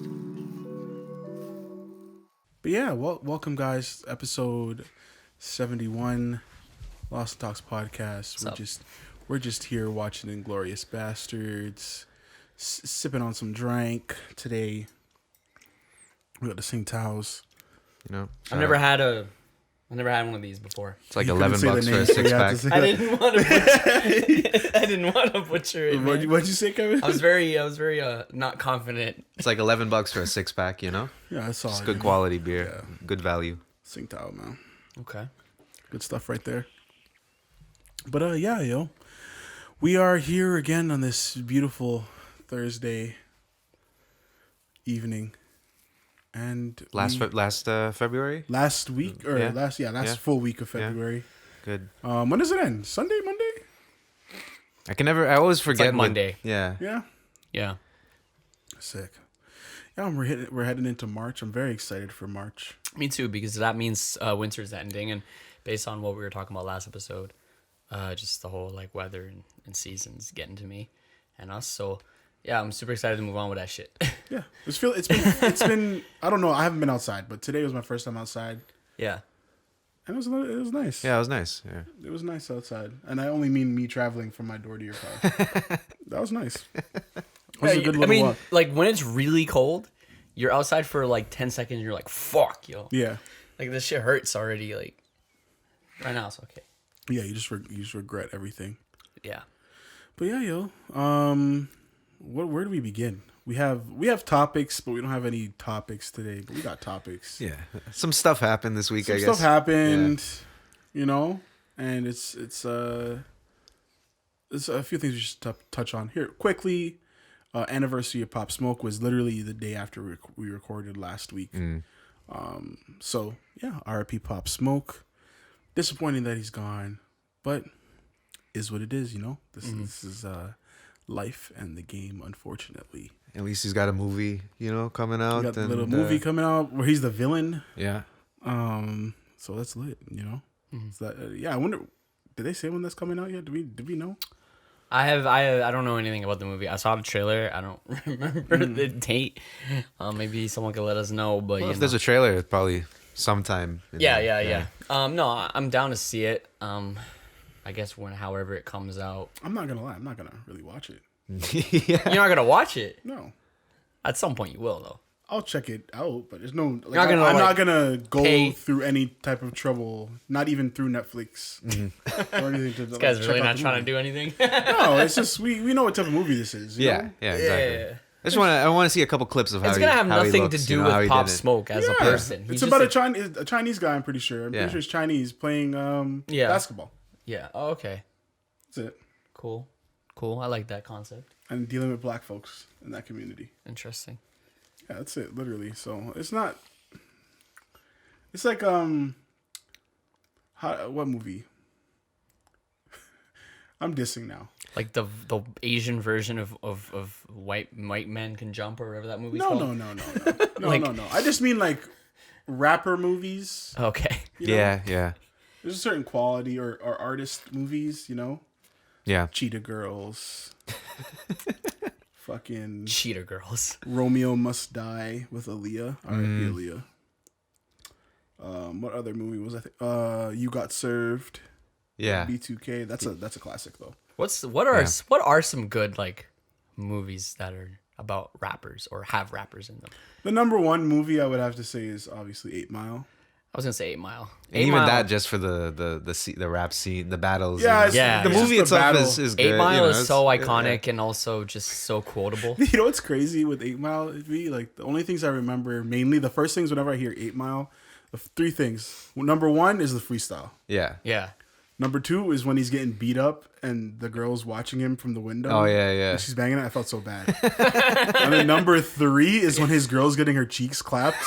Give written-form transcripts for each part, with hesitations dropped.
podcast. But yeah, welcome guys. Episode 71, Lost Talks podcast. We're just here watching Inglorious Bastards, sipping on some drink today. We got the Sing Taos. You know, I've never had one of these before. It's like You $11 couldn't for say a the name, so you have to six-pack. say I that. didn't want to butcher it. Man. What'd you say, Kevin? I was very not confident. It's like $11 for a six-pack, you know? Yeah, I saw It's it. good man. quality beer. Good value. Sing Tao, man. Okay. Good stuff right there. But yeah, yo. We are here again on this beautiful Thursday evening. And February? last week or Yeah. last full week of February. Good. When does it end? Sunday, Monday? I always forget. like Monday. Yeah. Yeah. Yeah. Sick. Yeah, we're heading into March. I'm very excited for March. Me too, because that means winter's ending, and based on what we were talking about last episode, just the whole like weather and seasons getting to me and us. So yeah, I'm super excited to move on with that shit. Yeah. It's been I don't know, I haven't been outside, but today was my first time outside. Yeah. And it was nice. Yeah, it was nice. Yeah. It was nice outside. And I only mean me traveling from my door to your car. That was nice. It was a good little walk. like when it's really cold, you're outside for like 10 seconds, and you're like, fuck, yo. Yeah. Like this shit hurts already. Like right now it's okay. Yeah, you just regret everything. Yeah. But yeah, yo. Where do we begin? We have topics, but we don't have any topics today. But we got topics. Yeah. Some stuff happened this week, I guess. Stuff happened, you know, and it's a few things we should touch on here quickly. Anniversary of Pop Smoke was literally the day after we recorded last week. So yeah, R.I.P. Pop Smoke. Disappointing that he's gone, but is what it is, you know. This is life and the game, unfortunately. At least he's got a movie, coming out. He got a little movie coming out where he's the villain. Yeah. So that's lit, you know. So that, yeah, I wonder, did they say when that's coming out yet? Did we know? I don't know anything about the movie. I saw the trailer. I don't remember the date. Maybe someone could let us know. But Well, if there's a trailer, it's probably sometime. Yeah. No, I'm down to see it. I guess however it comes out. I'm not gonna lie, I'm not gonna really watch it. Yeah. You're not gonna watch it. No, At some point, you will though. I'll check it out, but there's no. Like, I'm not gonna go pay. through any type of trouble, not even through Netflix or anything. To, This guy's really not trying to do anything. No, it's just we know what type of movie this is. You know? Yeah, exactly. Yeah. I want to see a couple clips of how It's gonna have how he nothing looks, to do how with he Pop did it. Smoke as a person. It's He's about just a Chinese guy. I'm pretty sure. I'm pretty sure he's Chinese playing basketball. Yeah. Oh, okay. That's it. Cool. I like that concept. And dealing with black folks in that community. Interesting. Yeah, that's it, literally. So it's not. It's like what movie? I'm dissing now. Like the Asian version of white men can jump or whatever that movie's No. called. No. I just mean like rapper movies. Okay. You know? Yeah. There's a certain quality or artist movies, you know. Yeah. Cheetah Girls. Fucking Cheetah Girls. Romeo Must Die with Aaliyah. R.I.P. Aaliyah. What other movie was I think? You Got Served. Yeah. B2K. That's a classic though. What are some good like movies that are about rappers or have rappers in them? The number one movie I would have to say is obviously 8 Mile. I was gonna say 8 Mile. And even that just for the rap scene, the battles. Yeah, Yeah, the yeah. movie Just the itself battle. is good. 8 Mile you know, is so it's- iconic and also just so quotable. You know what's crazy with 8 Mile? It'd be like the only things I remember mainly the first things whenever I hear 8 Mile, the three things. Number one is the freestyle. Yeah. Yeah. Number two is when he's getting beat up and the girl's watching him from the window. Oh yeah. And she's banging it. I felt so bad. And then number three is when his girl's getting her cheeks clapped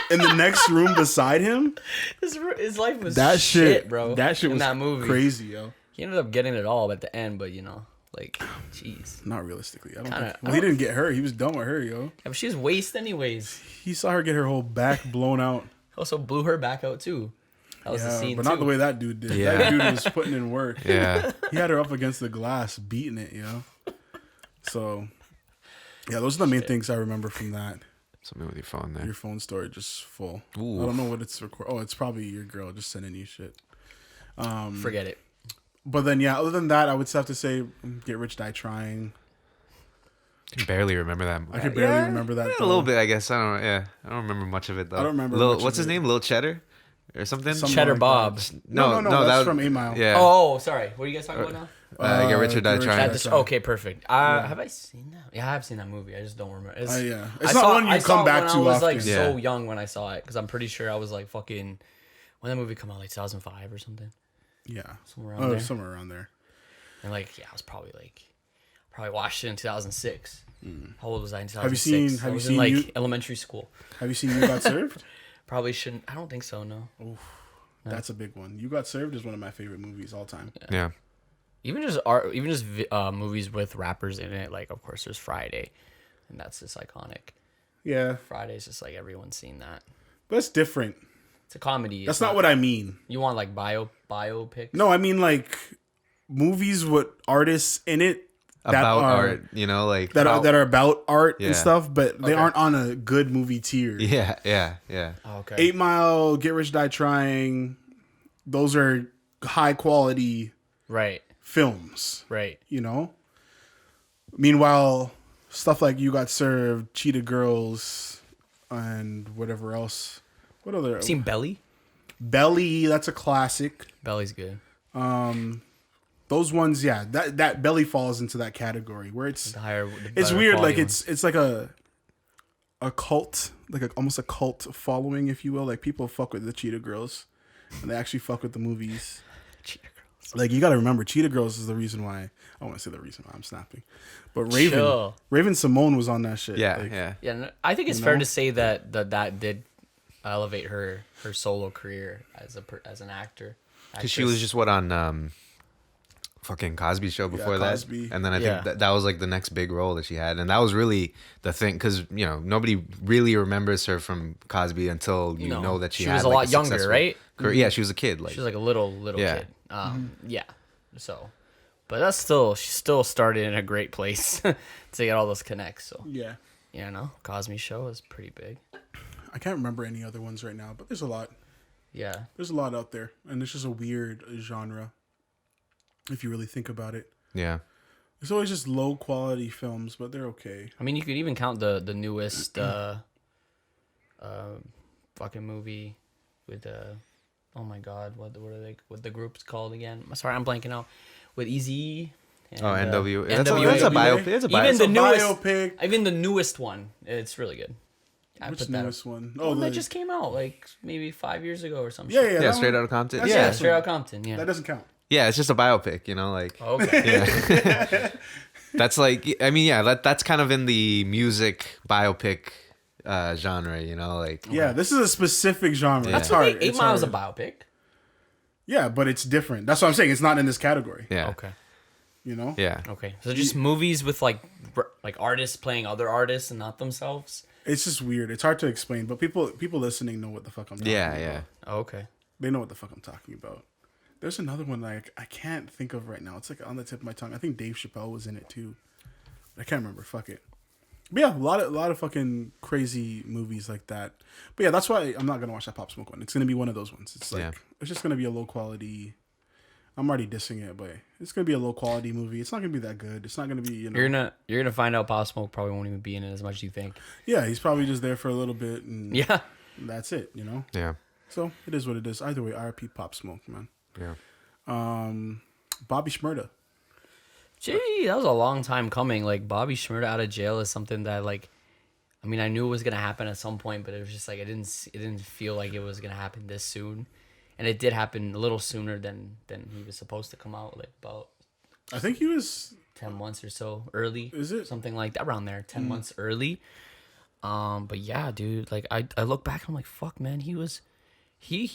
in the next room beside him. His life was That shit, bro. That shit in was that movie. crazy, yo. He ended up getting it all at the end, but like, jeez. Not realistically. I don't Kinda- think. Well, he didn't get her. He was done with her, yo. Yeah, but she was waste anyways. He saw her get her whole back blown out. Also blew her back out too. That was the scene but too. not the way that dude did. Yeah. That dude was putting in work. Yeah. He had her up against the glass, beating it, you know. So, Yeah, those are the main things I remember from that. Something with your phone there. Your phone storage just full. Ooh. I don't know what it's record. Oh, it's probably your girl just sending you shit. Forget it. But then, yeah, other than that, I would have to say Get Rich, Die Trying. I can barely remember that. I could barely remember that. A little bit, I guess. I don't. Yeah, I don't remember much of it though. I don't remember Lil, much what's of his it. name? Lil Cheddar, or something. Cheddar like Bob. that. No, That's that from 8 Mile. Yeah. Oh, sorry. What are you guys talking about now? Get Rich or Die Get Rich or Trying. Die Just, Trying. okay, perfect. Have I seen that? Yeah, I have seen that movie. I just don't remember. Yeah. It's I not saw- one you I saw come it back when to I was often. like so Yeah. young when I saw it because I'm pretty sure I was like fucking when that movie come out like 2005 or something, Yeah. somewhere around there. Somewhere around there. And like I was probably watched it in 2006. How old was I in 2006? Have you seen- I have you was seen in like you- elementary school. Have you seen You Got Served? Probably shouldn't. I don't think so. No. That's a big one. You Got Served is one of my favorite movies all time. Yeah. Even just art, even just movies with rappers in it. Like of course there's Friday, and that's just iconic. Yeah. Friday's just like everyone's seen that. But it's different. It's a comedy. That's It's not what I mean. you want. Like biopics. No, I mean like movies with artists in it that About are, art, like that are about art Yeah. and stuff, but they Okay. aren't on a good movie tier. Yeah. Oh, okay. 8 Mile, Get Rich, Die Trying, those are high quality Right. films, Right. you know? Meanwhile, stuff like You Got Served, Cheetah Girls, and whatever else. What other? Seen Belly? Belly, that's a classic. Belly's good. Those ones, yeah, that Belly falls into that category where it's The it's better weird, like quality it's like a cult, like almost a cult following, if you will. Like people fuck with the Cheetah Girls, and they actually fuck with the movies. Cheetah Girls. Like you got to remember, Cheetah Girls is the reason why. I want to say the reason why I'm snapping, but Chill. Raven Simone was on that shit. Yeah, like, yeah. Yeah, no, I think it's You fair know? to say that did elevate her solo career as an actor. Because she was just on fucking Cosby Show before that, Cosby. and then I Yeah. think that was like the next big role that she had, and that was really the thing because nobody really remembers her from Cosby until you No. know that she She had, was a like, lot younger, successful right? career. Yeah, she was a kid. Like She was like a little Yeah. kid. Yeah. So, but she still started in a great place to get all those connects. So yeah. Cosby Show is pretty big. I can't remember any other ones right now, but there's a lot. Yeah. There's a lot out there, and it's just a weird genre. If you really think about it, yeah, it's always just low quality films, but they're okay. I mean, you could even count the newest fucking movie with oh my god, what the group's called again? Sorry, I'm blanking out. With Eazy. NW. NWA. That's a biopic. It's a biopic. Even the newest, biopic. even the newest one, it's really good. I Which put that newest one? Oh, Oh, that just came out like maybe 5 years ago or something. yeah. Yeah, that Straight one- Outta Compton. That's Yeah, it. Straight Out Compton. Yeah. that doesn't count. yeah, it's just a biopic. Like Okay. yeah. That's like I mean yeah, that's kind of in the music biopic genre. Like Yeah, this is a specific genre. Yeah. It's hard. 8 It's Mile's a hard. biopic. Yeah, but it's different. That's what I'm saying. It's not in this category. yeah, Okay. You know. yeah. Okay. So just movies with like artists playing other artists and not themselves. It's just weird. It's hard to explain, but people listening know what the fuck I'm talking about. Yeah. Oh, okay. They know what the fuck I'm talking about. There's another one like I can't think of right now. It's like on the tip of my tongue. I think Dave Chappelle was in it too. I can't remember. Fuck it. But yeah, a lot of fucking crazy movies like that. But yeah, that's why I'm not gonna watch that Pop Smoke one. It's gonna be one of those ones. It's like Yeah. it's just gonna be a low quality. I'm already dissing it, but it's gonna be a low quality movie. It's not gonna be that good. It's not gonna be You're gonna find out Pop Smoke probably won't even be in it as much as you think. Yeah, he's probably just there for a little bit and Yeah. that's it. Yeah. So it is what it is. Either way, RP Pop Smoke, man. Yeah. Bobby Shmurda. Gee, that was a long time coming. Like Bobby Shmurda out of jail is something that like, I mean, I knew it was gonna happen at some point, but it was just like it didn't feel like it was gonna happen this soon, and it did happen a little sooner than he was supposed to come out, like about I think he was 10 months or so early. Is it? something like that around there? 10 months early. But yeah, dude, like I look back, I'm like, fuck, man, he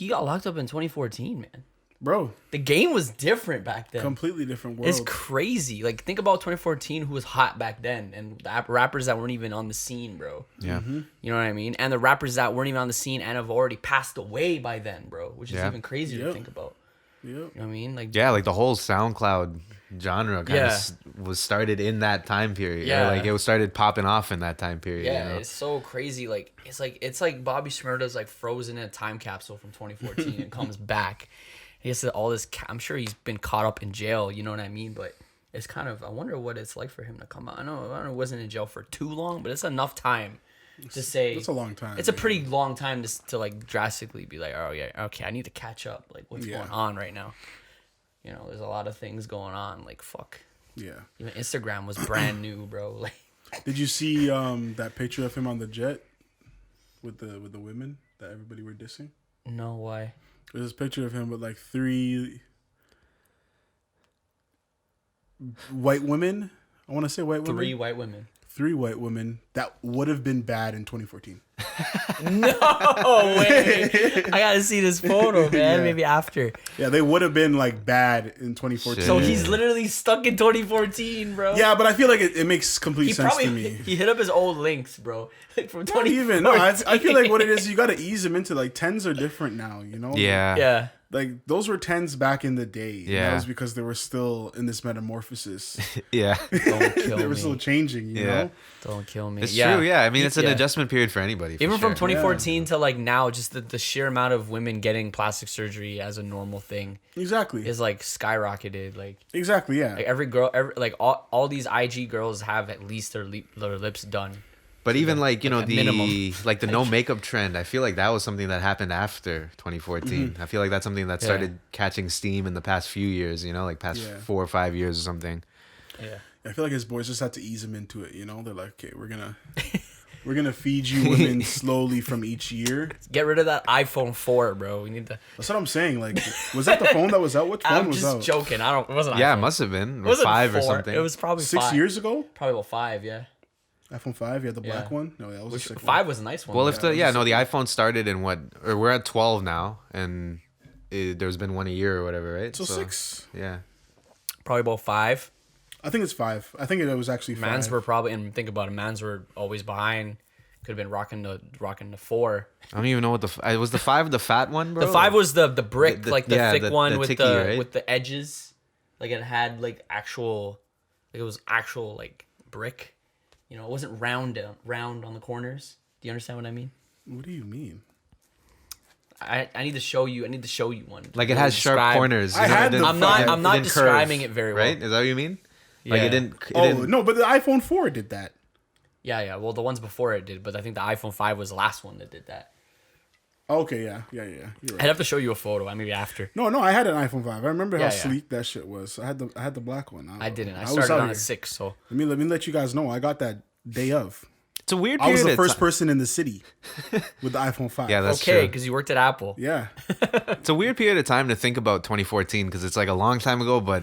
got locked up in 2014, man. bro. The game was different back then. Completely different world. It's crazy. Like, think about 2014, who was hot back then, and the rappers that weren't even on the scene, bro. Yeah. You know what I mean? And the rappers that weren't even on the scene and have already passed away by then, bro. Which is Yeah. even crazier to Yep. think about. Yep. You know what I mean? Like, Yeah, like the whole SoundCloud genre kind Yeah. of was started in that time period. Yeah. Or like it was started popping off in that time period. Yeah, You know? it's so crazy. Like it's like Bobby Shmurda's like frozen in a time capsule from 2014 and comes back. He has all this. I'm sure he's been caught up in jail. You know what I mean? But it's kind of. I wonder what it's like for him to come out. I don't know. He wasn't in jail for too long, but it's enough time to say. It's a long time. It's a pretty long time to like drastically be like, oh yeah, okay, I need to catch up. Like what's going on right now? You know, there's a lot of things going on. Like fuck. Yeah. Even Instagram was brand new, bro. Like. Did you see that picture of him on the jet with the women that everybody were dissing? No, why? There's this picture of him with like 3 white women. I want to say white women. 3 white women. 3 white women that would have been bad in 2014. No way. I gotta see this photo, man. Yeah. Maybe after. Yeah, they would have been like bad in 2014. So Yeah. he's literally stuck in 2014, bro. Yeah, but I feel like it makes complete He sense probably to me. he hit up his old links, bro. Like from Not 2014. even. No, I feel like what it is, you got to ease them into like 10s are different now, you know? Yeah. Yeah. Like those were 10s back in the day. And Yeah. that was because they were still in this metamorphosis. Yeah. Don't kill They were me. still changing, you Yeah. know? Don't kill me. It's true. Yeah. I mean, it's an Yeah. adjustment period for anybody. For Even from sure. 2014 to like now, just the sheer amount of women getting plastic surgery as a normal thing Exactly. is like skyrocketed. Like Exactly, yeah. every girl, like all these IG girls have at least their lips done. But even like, you know, at minimum. the no makeup trend, I feel like that was something that happened after 2014. I feel like that's something that started catching steam in the past few years, you know, like past 4 or 5 years or something. Yeah. I feel like his boys just had to ease him into it, you know? They're like, okay, we're gonna feed you women slowly from each year. Get rid of that iPhone 4, bro. We need to. That's what I'm saying. Like, was that the phone that was out? Which phone I'm was just out? joking. I don't. It wasn't. Yeah, iPhone. it must have been. It Or wasn't 5 or 4. something. It was probably 6 5. years ago? Probably about 5. Yeah. iPhone 5, you had the black Yeah. one? No, that was Which a sick 5 was a nice one. Well, though. if the iPhone started in what, or we're at 12 now, and there's been one a year or whatever, right? So 6. Yeah. Probably about 5. I think it's 5. I think it was actually 5. Mans were probably, and think about it, Mans were always behind. Could have been rocking the 4. I don't even know what was the 5 the fat one, bro. The 5 was the brick, like the yeah, thick the one with ticky, the right? with the edges, like it had like actual, like it was actual like brick. You know, it wasn't round on the corners. Do you understand what I mean? What do you mean? I need to show you. I need to show you one. Like it has sharp Describe- corners. I had the- I'm not. it I'm not didn't curve, describing it very well. right? Is that what you mean? Like Yeah. it didn't. Oh, no, but the iPhone 4 did that. Yeah. Well, the ones before it did, but I think the iPhone 5 was the last one that did that. Okay, yeah. You're right. I'd have to show you a photo. Maybe after. No, I had an iPhone 5. I remember how Yeah. sleek that shit was. I had the black one. I didn't. I was started out on here. a 6. So Let me let you guys know. I got that day of. It's a weird I was period the of first time. person in the city with the iPhone 5. Yeah, that's okay, true. because you worked at Apple. Yeah. It's a weird period of time to think about 2014 because it's like a long time ago, but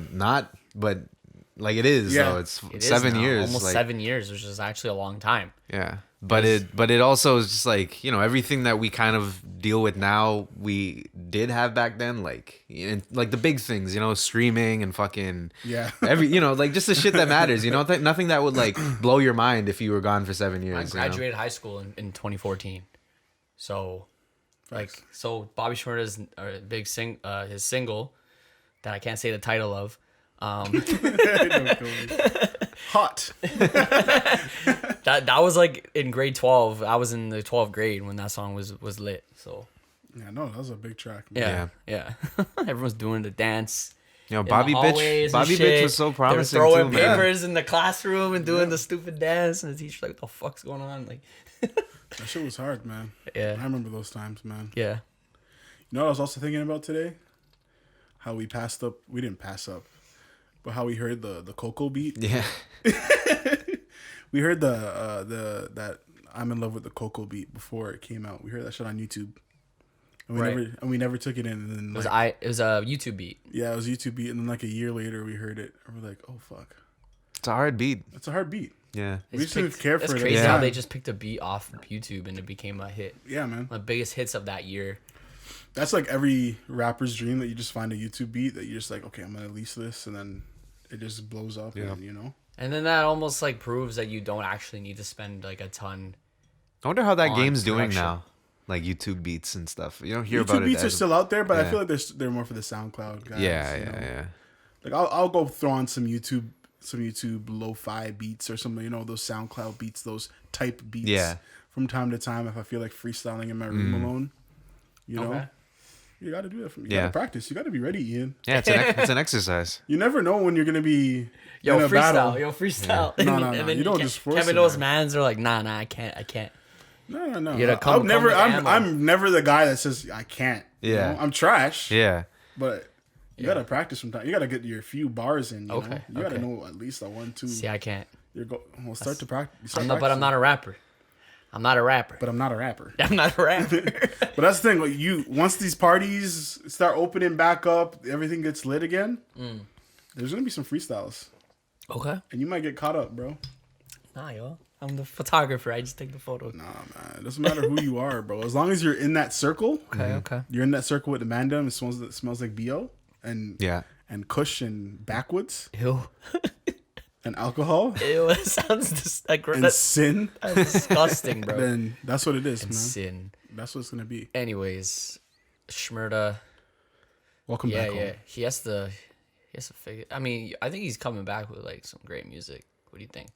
like it is. Yeah. though. It's It is 7 now, years. almost like, 7 years, which is actually a long time. Yeah, but it also is just like, you know, everything that we kind of deal with now we did have back then, like like the big things, you know, streaming and fucking Yeah. you know, like just the shit that matters, you know, nothing that would like blow your mind if you were gone for 7 I years. you know? graduated high school in 2014, so like Bobby Shmurda's his single that I can't say the title of. Hot. That was like in grade 12. I was in the 12th grade when that song was lit. So Yeah, no, that was a big track. Man. yeah. Everyone's doing the dance. You know, in the Bobby hallways and Bitch shit. was so promising They were throwing too, man. papers in the classroom and doing the stupid dance, and the teacher's like, "What the fuck's going on?" Like, That shit was hard, man. I yeah, remember those times, man. yeah. You know what I was also thinking about today? How we didn't pass up, but how we heard the Coco beat. Yeah. We heard that I'm in love with the Coco beat before it came out. We heard that shit on YouTube. And we never took it in. And then It was a YouTube beat. yeah, it was a YouTube beat, and then like a year later we heard it, and we're like, oh fuck, It's a hard beat. that's a hard beat. Yeah. We just didn't care That's for it. crazy at the how time. they just picked a beat off of YouTube and it became a hit. Yeah, man. One of the biggest hits of that year. That's like every rapper's dream, that you just find a YouTube beat that you're just like, okay, I'm gonna release this, and then it just blows up. Yeah. And, you know. And then that almost like proves that you don't actually need to spend like a ton. I wonder how that On game's doing production. now. Like YouTube beats and stuff. You don't hear YouTube about beats it. are still out there, but I yeah. feel like they're more for the SoundCloud guys. Yeah, you yeah, know? yeah. Like I'll go throw on some YouTube some YouTube lo-fi beats or something, you know, those SoundCloud beats, those type beats. Yeah. From time to time, if I feel like freestyling in my room alone, you know, Okay. you got to do that. You Yeah. got to practice. You got to be ready, Ian. Yeah, it's an exercise. You never know when you're gonna be Yo, in a freestyle. battle. Yo, freestyle. No, no, And no. then You don't can't- just force Kevin it, Owens' man. mans are like, nah, I can't. No. You gotta come never. with ammo. I'm never the guy that says I can't. you Yeah. know? I'm trash. Yeah. But you gotta practice sometimes. You gotta get your few bars in. You Okay, know? You gotta okay. know at least a 1, 2. See, I can't. We'll start to practice. But I'm not a rapper. I'm not a rapper. But I'm not a rapper. I'm not a rapper. But that's the thing. Like once these parties start opening back up, everything gets lit again. There's gonna be some freestyles, Okay. and you might get caught up, bro. Nah, yo. I'm the photographer. I just take the photos. Nah, man. It doesn't matter who you are, bro. As long as you're in that circle, Okay. you're in that circle with the mandem. It smells like BO and Yeah. and Kush and backwoods Ew. and alcohol Ew. It sounds like and that's sin. disgusting, bro. Then that's what it is, man. Sin. That's what it's gonna be. Anyways, Shmurda. Welcome Yeah, back yeah. home. He has to figure. I mean, I think he's coming back with like some great music. What do you think?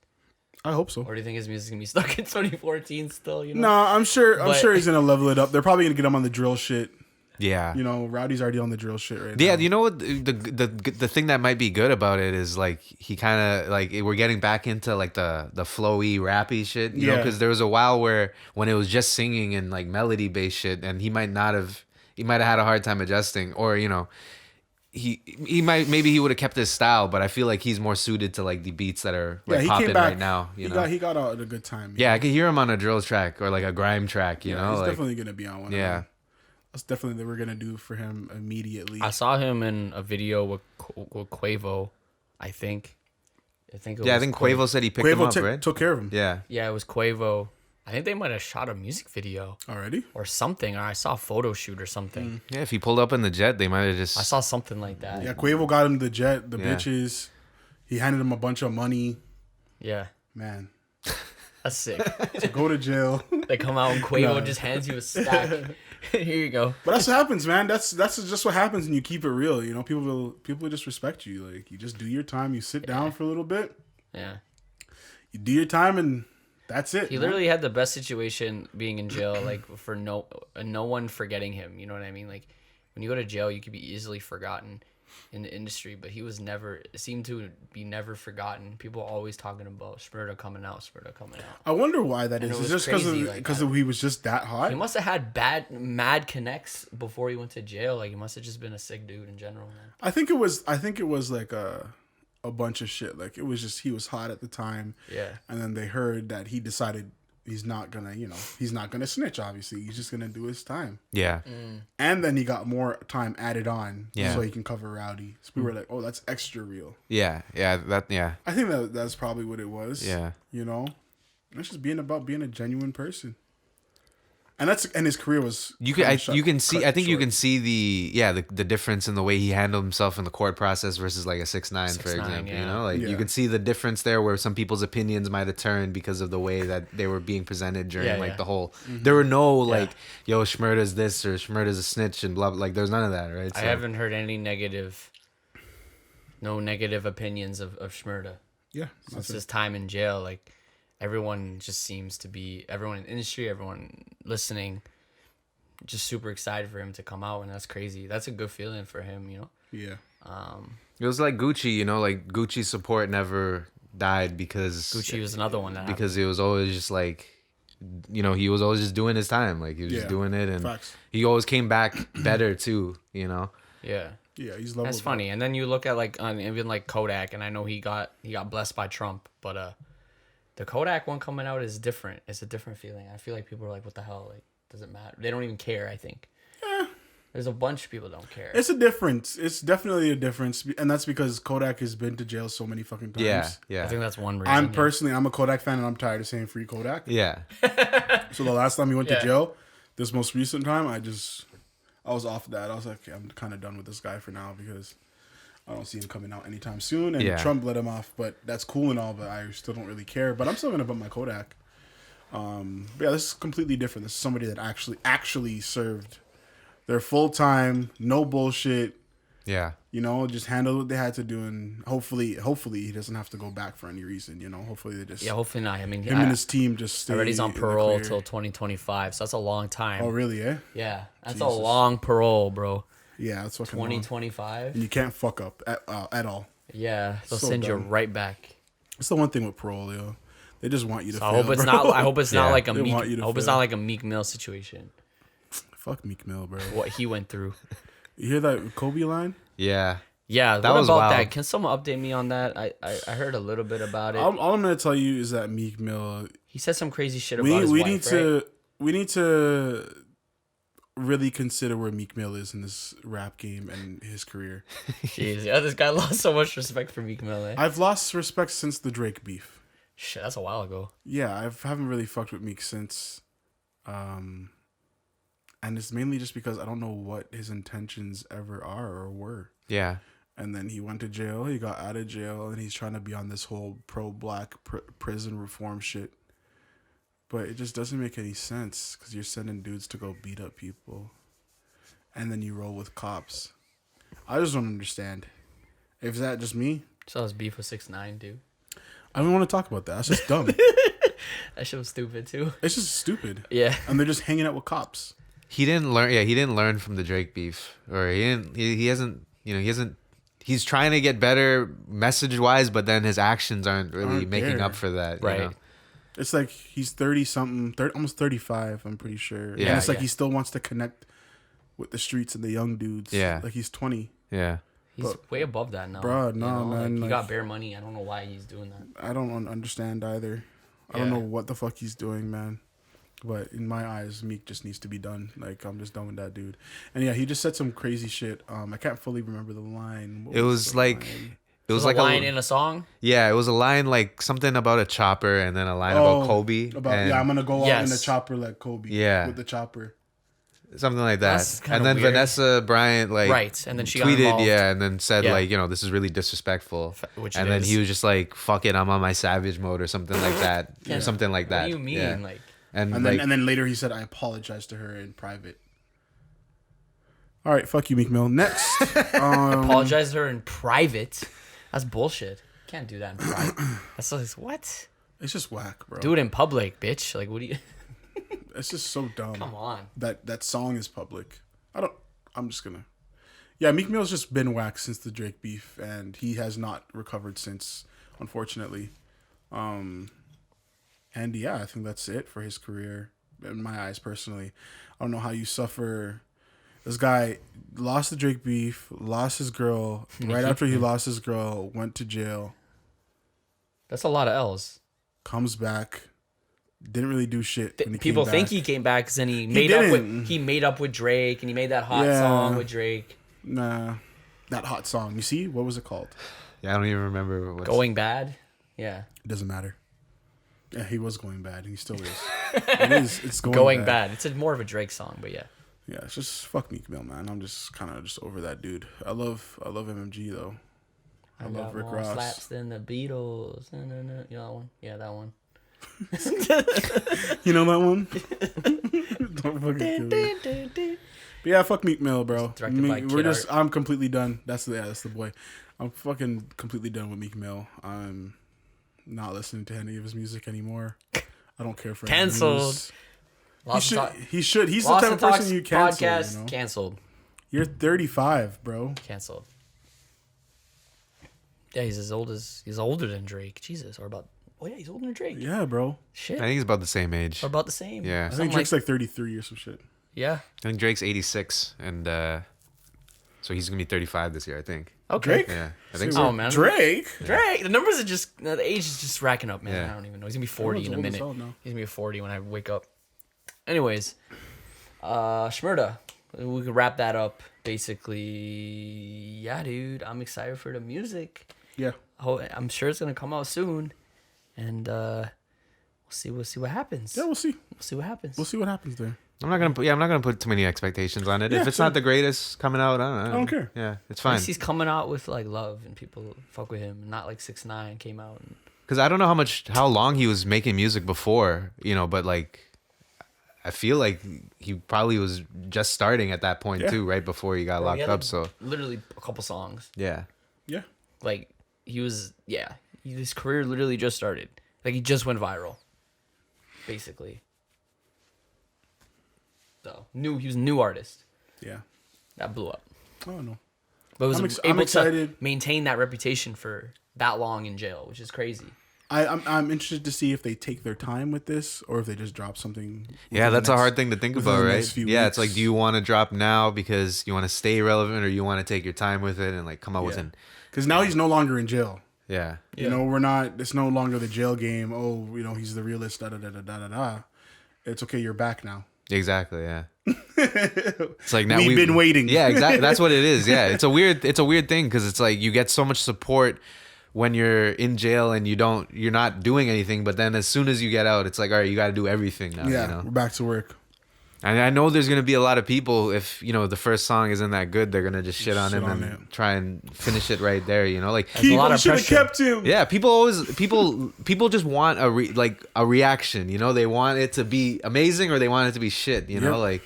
I hope so. Or do you think his music's gonna be stuck in 2014 still? You know. No, I'm sure. I'm But- sure he's gonna level it up. They're probably gonna get him on the drill shit. Yeah. You know, Rowdy's already on the drill shit right Yeah, now. you know what the thing that might be good about it is like he kind of like we're getting back into like the flowy rappy shit, you know, Yeah. because there was a while where when it was just singing and like melody based shit, and he might have had a hard time adjusting, or you know, maybe he would have kept his style, but I feel like he's more suited to like the beats that are like he popping came back right now, you know. He got out at a good time. Yeah, I could hear him on a drill track or like a grime track, you know, he's like definitely gonna be on one. yeah. Of them. That's definitely that we're gonna do for him immediately. I saw him in a video with Quavo. I think it was Yeah, I think Quavo said he picked him Quavo up, right? took care of him. Yeah. Yeah, it was Quavo. I think they might have shot a music video Already? or something, or I saw a photo shoot or something. Yeah, if he pulled up in the jet, they might have just I saw something like that. Yeah, Quavo got him the jet, the Yeah. bitches. He handed him a bunch of money. Yeah, Man, that's sick. to go to jail. They come out and Quavo No. just hands you a stack. Here you go. But that's what happens, man. That's just what happens when you keep it real. You know, people will just respect you. Like you just do your time. You sit down for a little bit. Yeah. You do your time, and that's it. He man. literally had the best situation being in jail, like for no one forgetting him. You know what I mean? Like when you go to jail, you could be easily forgotten in the industry, but he was never. It seemed to be never forgotten. People always talking about Shmurda coming out. I wonder why that And is. it Is was just because crazy, like, he was just that hot? He must have had mad connects before he went to jail. Like he must have just been a sick dude in general, man. I think it was like a bunch of shit. Like it was just he was hot at the time. Yeah. And then they heard that he decided he's not gonna snitch. Obviously, he's just gonna do his time. yeah. And then he got more time added on, Yeah. so he can cover Rowdy. So we were like, oh, that's extra real. Yeah, yeah. I think that's probably what it was. Yeah. You know, it's just being a genuine person. And his career was You can you can see. cut I think you short. can see the difference in the way he handled himself in the court process versus like a 6ix9ine, for 6ix9ine, example. yeah. You know, like Yeah. you can see the difference there, where some people's opinions might have turned because of the way that they were being presented during Yeah, like yeah. the whole. There were no like, yo, Shmurda's this or Shmurda's a snitch and blah, blah. Like there's none of that, right? I haven't heard any no negative opinions of Shmurda Yeah, since that's it. his time in jail. Like everyone just seems to be, everyone in the industry, everyone listening, just super excited for him to come out, and that's crazy. That's a good feeling for him, you know. Yeah. It was like Gucci, you know, like Gucci's support never died because Gucci was another one that because it was always just like, you know, he was always just doing his time, like he was just Yeah. doing it, and Facts. he always came back better too, you know. yeah. Yeah, he's leveled That's up. funny. And then you look at like even like Kodak, and I know he got blessed by Trump, but the Kodak one coming out is different. It's a different feeling. I feel like people are like, what the hell? Like, does it matter? They don't even care, I think. There's a bunch of people don't care. It's a difference. It's definitely a difference, and that's because Kodak has been to jail so many fucking times. Yeah, I yeah, think that's one reason. I'm a Kodak fan, and I'm tired of saying free Kodak. yeah. So the last time he went Yeah. to jail, this most recent time, I was off that. I was like, okay, I'm kind of done with this guy for now because I don't see him coming out anytime soon. And Yeah. Trump let him off, but that's cool and all. But I still don't really care. But I'm still gonna put my Kodak. But yeah, this is completely different. This is somebody that actually served their full time, no bullshit. Yeah. You know, just handle what they had to do, and hopefully he doesn't have to go back for any reason. You know, hopefully they just hopefully not. I mean, him and his team just stay. already he's on in the parole clear. till 2025, so that's a long time. Oh really? Yeah. Yeah, that's Jesus. a long parole, bro. Yeah, that's fucking long. 2025. And you can't fuck up at all. Yeah, they'll So send you dumb. right back. It's the one thing with parole, yo. They just want you to So fail. I hope it's bro. not. I hope it's not Yeah. like a They Meek. want you to I hope it's fail. not like a Meek Mill situation. Fuck Meek Mill, bro. What he went through. You hear that Kobe line? Yeah. Yeah, That what was about wild. that? Can someone update me on that? I heard a little bit about it. All I'm gonna tell you is that Meek Mill. He said some crazy shit about We his we wife, need right? to we need to really consider where Meek Mill is in this rap game and his career. Jeez, yeah, this guy lost so much respect for Meek Mill. Eh? I've lost respect since the Drake beef. Shit, that's a while ago. Yeah, I haven't really fucked with Meek since. And it's mainly just because I don't know what his intentions ever are or were. Yeah. And then he went to jail. He got out of jail, and he's trying to be on this whole pro-black prison reform shit. But it just doesn't make any sense because you're sending dudes to go beat up people, and then you roll with cops. I just don't understand. If that just me, So his beef with 6ix9ine, dude. I don't want to talk about that. That's just dumb. That shit was stupid too. It's just stupid. Yeah. And they're just hanging out with cops. He didn't learn. Yeah, he didn't learn from the Drake beef, or he didn't. He hasn't. You know, he hasn't. He's trying to get better message wise, but then his actions aren't really Aren't making there. up for that. Right. You know? It's like he's 30 something, almost 35. I'm pretty sure. Yeah. And it's like Yeah. he still wants to connect with the streets and the young dudes. Yeah. Like he's 20. Yeah. He's But- way above that now. Bruh, you no, know? man, He like- got bare money. I don't know why he's doing that. I don't understand either. I don't Yeah. know what the fuck he's doing, man. But in my eyes, Meek just needs to be done. Like, I'm just done with that dude. And yeah, he just said some crazy shit. I can't fully remember the line. What It was the like. line? It was There's like a line in a song. Yeah, it was a line like something about a chopper, and then a line Oh, about Kobe. and I'm gonna go out in the Yes. chopper like Kobe. Yeah. With the chopper. something like that. That's kinda And then weird. Vanessa Bryant like Right, and then she got tweeted, involved. yeah, and then said Yeah. like, you know, this is really disrespectful. Which and it then is. he was just like, fuck it, I'm on my savage mode or something like that. Yeah. Or something like that. What do you mean? Yeah. Like, And, And like, then later he said, I apologize to her in private. All right, fuck you, Meek Mill. Next. apologize to her in private. That's bullshit. Can't do that in private. That's like, what? It's just whack, bro. Do it in public, bitch. Like, what do you? It's just so dumb. Come on. That song is public. I'm just gonna. Yeah, Meek Mill's just been whack since the Drake beef, and he has not recovered since, unfortunately. And yeah, I think that's it for his career, in my eyes personally. I don't know how you suffer. This guy lost the Drake beef, lost his girl. Right after he lost his girl, went to jail, That's a lot of L's. comes back, didn't really do shit. When he People came think back. he came back because then he made didn't. up with Drake and he made that hot Yeah. song with Drake. Nah, that hot song. You see, what was it called? yeah, I don't even remember what's Going bad. Yeah. It doesn't matter. Yeah, he was going bad. He still is. It is. It's going, Going bad. It's more of a Drake song, but yeah. Yeah, it's just fuck Meek Mill, man. I'm just kind of just over that dude. I love MMG though. I love got Rick more Ross. slaps than the Beatles. You know that one? Yeah, that one. You know that one? Don't fucking kill me. But yeah, fuck Meek Mill, bro. Directed by We're Kid just. Art. I'm completely done. That's the boy. I'm fucking completely done with Meek Mill. I'm not listening to any of his music anymore. I don't care for any Canceled. news. Lost He in should. Talk- He should. He's the Lost type in of person Talks you cancel. podcast You know? canceled. You're 35, bro. Canceled. Yeah, he's older than Drake. Jesus, or about. Oh yeah, he's older than Drake. Yeah, bro. Shit, I think he's about the same age. or about the same. Yeah. I I Something think Drake's like 33 or some shit. yeah. I think Drake's 86, and so he's gonna be 35 this year, I think. Okay. Drake? Yeah, I think Say so. Oh man, Drake? Drake. The numbers are just the age is just racking up, man. Yeah. I don't even know. He's gonna be 40 in a Everyone's minute. old as hell now. He's gonna be 40 when I wake up. Anyways, Shmurda, we could wrap that up. Basically, yeah, dude, I'm excited for the music. Yeah. I'm sure it's gonna come out soon, and we'll see what happens. Yeah, we'll see. We'll see what happens. We'll see what happens there. I'm not gonna put too many expectations on it. Yeah, If it's sure. not the greatest coming out, I don't care. Yeah, it's At fine. least he's coming out with like love and people fuck with him, not like 6ix9ine came out. And, Because I don't know how long he was making music before, you know, but like, I feel like he probably was just starting at that point Yeah. too, right before he got Bro, he locked had, up. like, So literally a couple songs. yeah, Yeah. Like he was, his career literally just started. Like he just went viral, basically. So he was a new artist Yeah. that blew up, Oh no. but was I'm able excited. to maintain that reputation for that long in jail, which is crazy. I'm interested to see if they take their time with this or if they just drop something. yeah, within the that's a next- hard thing to think within about, the right? next few Yeah, it's weeks. like, do you want to drop now because you want to stay relevant, or you want to take your time with it and like come out with Yeah. an Because now he's no longer in jail. yeah. You know, we're not. It's no longer the jail game. Oh, you know, he's the realist. Da da da da da da da. It's okay. You're back now. Exactly. Yeah. It's like now We've been waiting. Yeah, exactly. That's what it is. Yeah, it's a weird thing because it's like you get so much support when you're in jail and you're not doing anything, but then as soon as you get out, it's like, all right, you got to do everything now. Yeah, You know? we're back to work. And I know there's gonna be a lot of people, if the first song isn't that good, they're gonna just shit on Shit him on and it. try and finish it right there. Like That's a lot of should have pressure. kept him. yeah, people just want a reaction. They want it to be amazing or they want it to be shit. Yep. Like,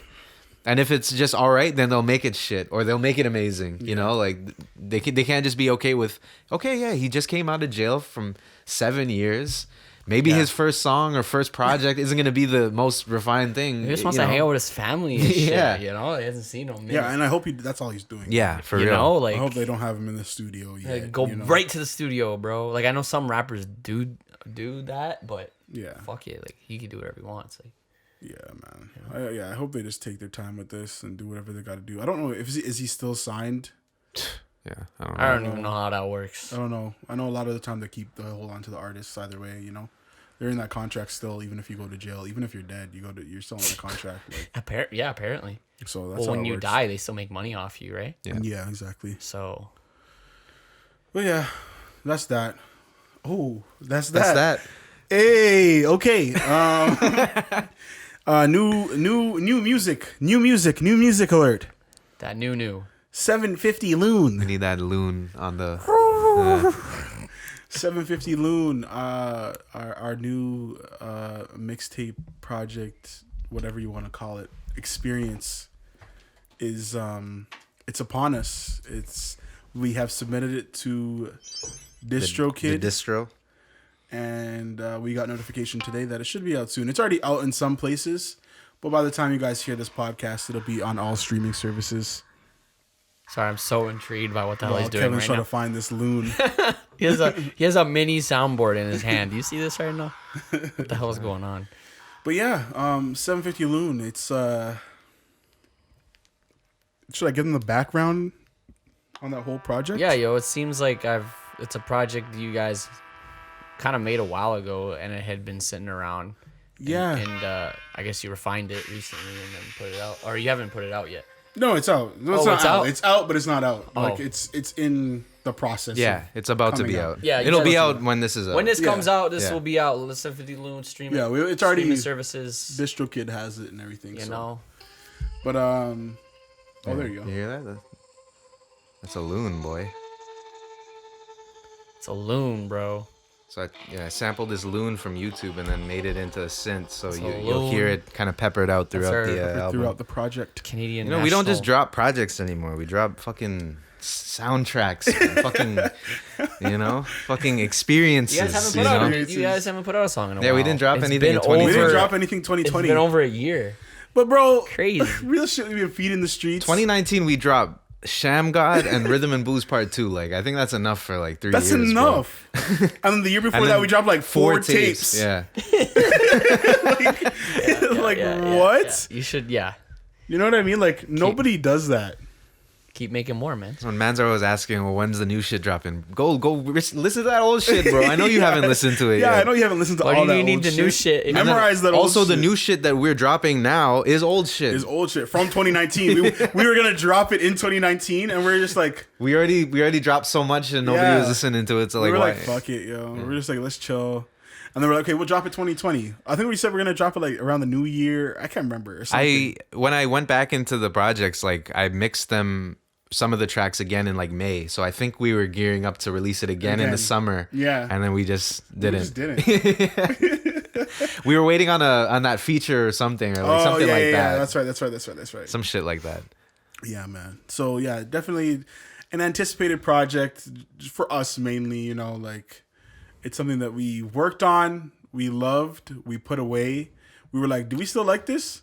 and if it's just all right, then they'll make it shit or they'll make it amazing. Like they can't just be okay with yeah, he just came out of jail from 7 years. Maybe his first song or first project isn't gonna be the most refined thing. He just wants to hang out with his family and shit. Yeah. He hasn't seen him. Yeah, and I hope that's all he's doing. Yeah, for you real. know, I like hope they don't have him in the studio yet. go you know? right to the studio, bro. Like I know some rappers do that, but Yeah. fuck it, like he can do whatever he wants. Like Yeah, man. I hope they just take their time with this and do whatever they got to do. I don't know if is he still signed. Yeah, I don't know. I don't even know how that works. I don't know. I know a lot of the time they hold on to the artists either way. They're in that contract still. Even if you go to jail, even if you're dead, you're still in the contract. Like, Apparently. so that's Well, how when it you works. die, they still make money off you, right? Yeah, exactly. So But yeah, that's that. Oh, that's That's that. that. Hey, okay. New music alert. that new. 750 We Loon. need that loon on the. 750 Loon. Our new mixtape project, whatever you want to call it, experience is it's upon us. We have submitted it to DistroKid. The distro. And we got notification today that it should be out soon. It's already out in some places, but by the time you guys hear this podcast, it'll be on all streaming services. Sorry, I'm so intrigued by what the hell While he's doing Kevin's right trying now. to find this loon. He has a mini soundboard in his hand. Do you see this right now? What the hell is going on? But yeah, 750 Loon. It's should I give them the background on that whole project? Yeah, yo, it seems like it's a project you guys kind of made a while ago, and it had been sitting around. Yeah. And I guess you refined it recently and then put it out, or you haven't put it out yet. No, it's out. No, Oh, not it's out. out? It's out, but it's not out. Oh. Like it's in the process. Yeah, of it's about to coming be out. Yeah, you it'll guys- be out when this is out. When this Yeah. comes out, this Yeah. will be out. Let's 50 Loon stream. Yeah, it's already- streaming services. DistroKid has it and everything. You so. know, But oh, there you You go. hear that? That's a loon, boy. it's a loon, bro. So I sampled this loon from YouTube and then made it into a synth, so It's a you'll hear loon. it kind of peppered out throughout our- the album. Throughout the project. Canadian. We don't just national- drop projects anymore. We drop fucking soundtracks, and fucking experiences. You guys haven't you put out. know? You guys haven't put out a song in a while. Yeah, we didn't drop It's anything been in 2020. We over- didn't drop anything It's 2020. been over a year. But bro, Crazy. real shit we've been feeding the streets. 2019, we dropped Sham God and Rhythm and Blues Part 2. Like, I think that's enough for like 3 That's years. enough. And then the year before And that, then we dropped like four tapes. Yeah. Like Yeah, what? yeah. You should, yeah. You know what I mean? Like nobody does that. Keep making more, man. When Manzar was asking, well, when's the new shit dropping? Go listen to that old shit, bro. I know you haven't listened to it Yeah, yet. I know you haven't listened to Why all do that you need old the shit. new shit if- And then Memorize that old also, the shit. new shit that we're dropping now is old shit. Is old shit from 2019. we were gonna drop it in 2019, and we're just like, We already dropped so much and nobody Yeah. was listening to it. So we like, were why? like, fuck it, yo. We're just like, let's chill. And then we're like, okay, we'll drop it 2020. I think we said we're gonna drop it like around the new year. I can't remember. Or something. When I went back into the projects, like I mixed some of the tracks again in like May. So I think we were gearing up to release it again in the Again. summer. Yeah. And then we just We didn't. just didn't. We were waiting on that feature or something, or like something like that. That's right. Some shit like that. Yeah, man. So yeah, definitely an anticipated project for us mainly. You know, like it's something that we worked on, we loved, we put away. We were like, do we still like this?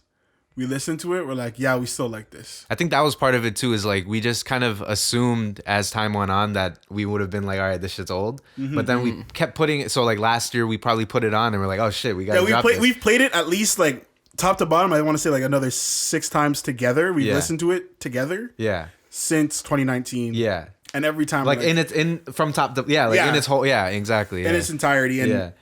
We listened to it. We're like, yeah, we still like this. I think that was part of it too. Is like we just kind of assumed as time went on that we would have been like, all right, this shit's old. But then we kept putting it. So like last year, we probably put it on and we're like, oh shit, we got. Yeah, we've played it at least like top to bottom. I want to say like another 6 times together. We've listened to it together. Yeah. Since 2019. Yeah. And every time, like in from top to in its whole exactly in its entirety, and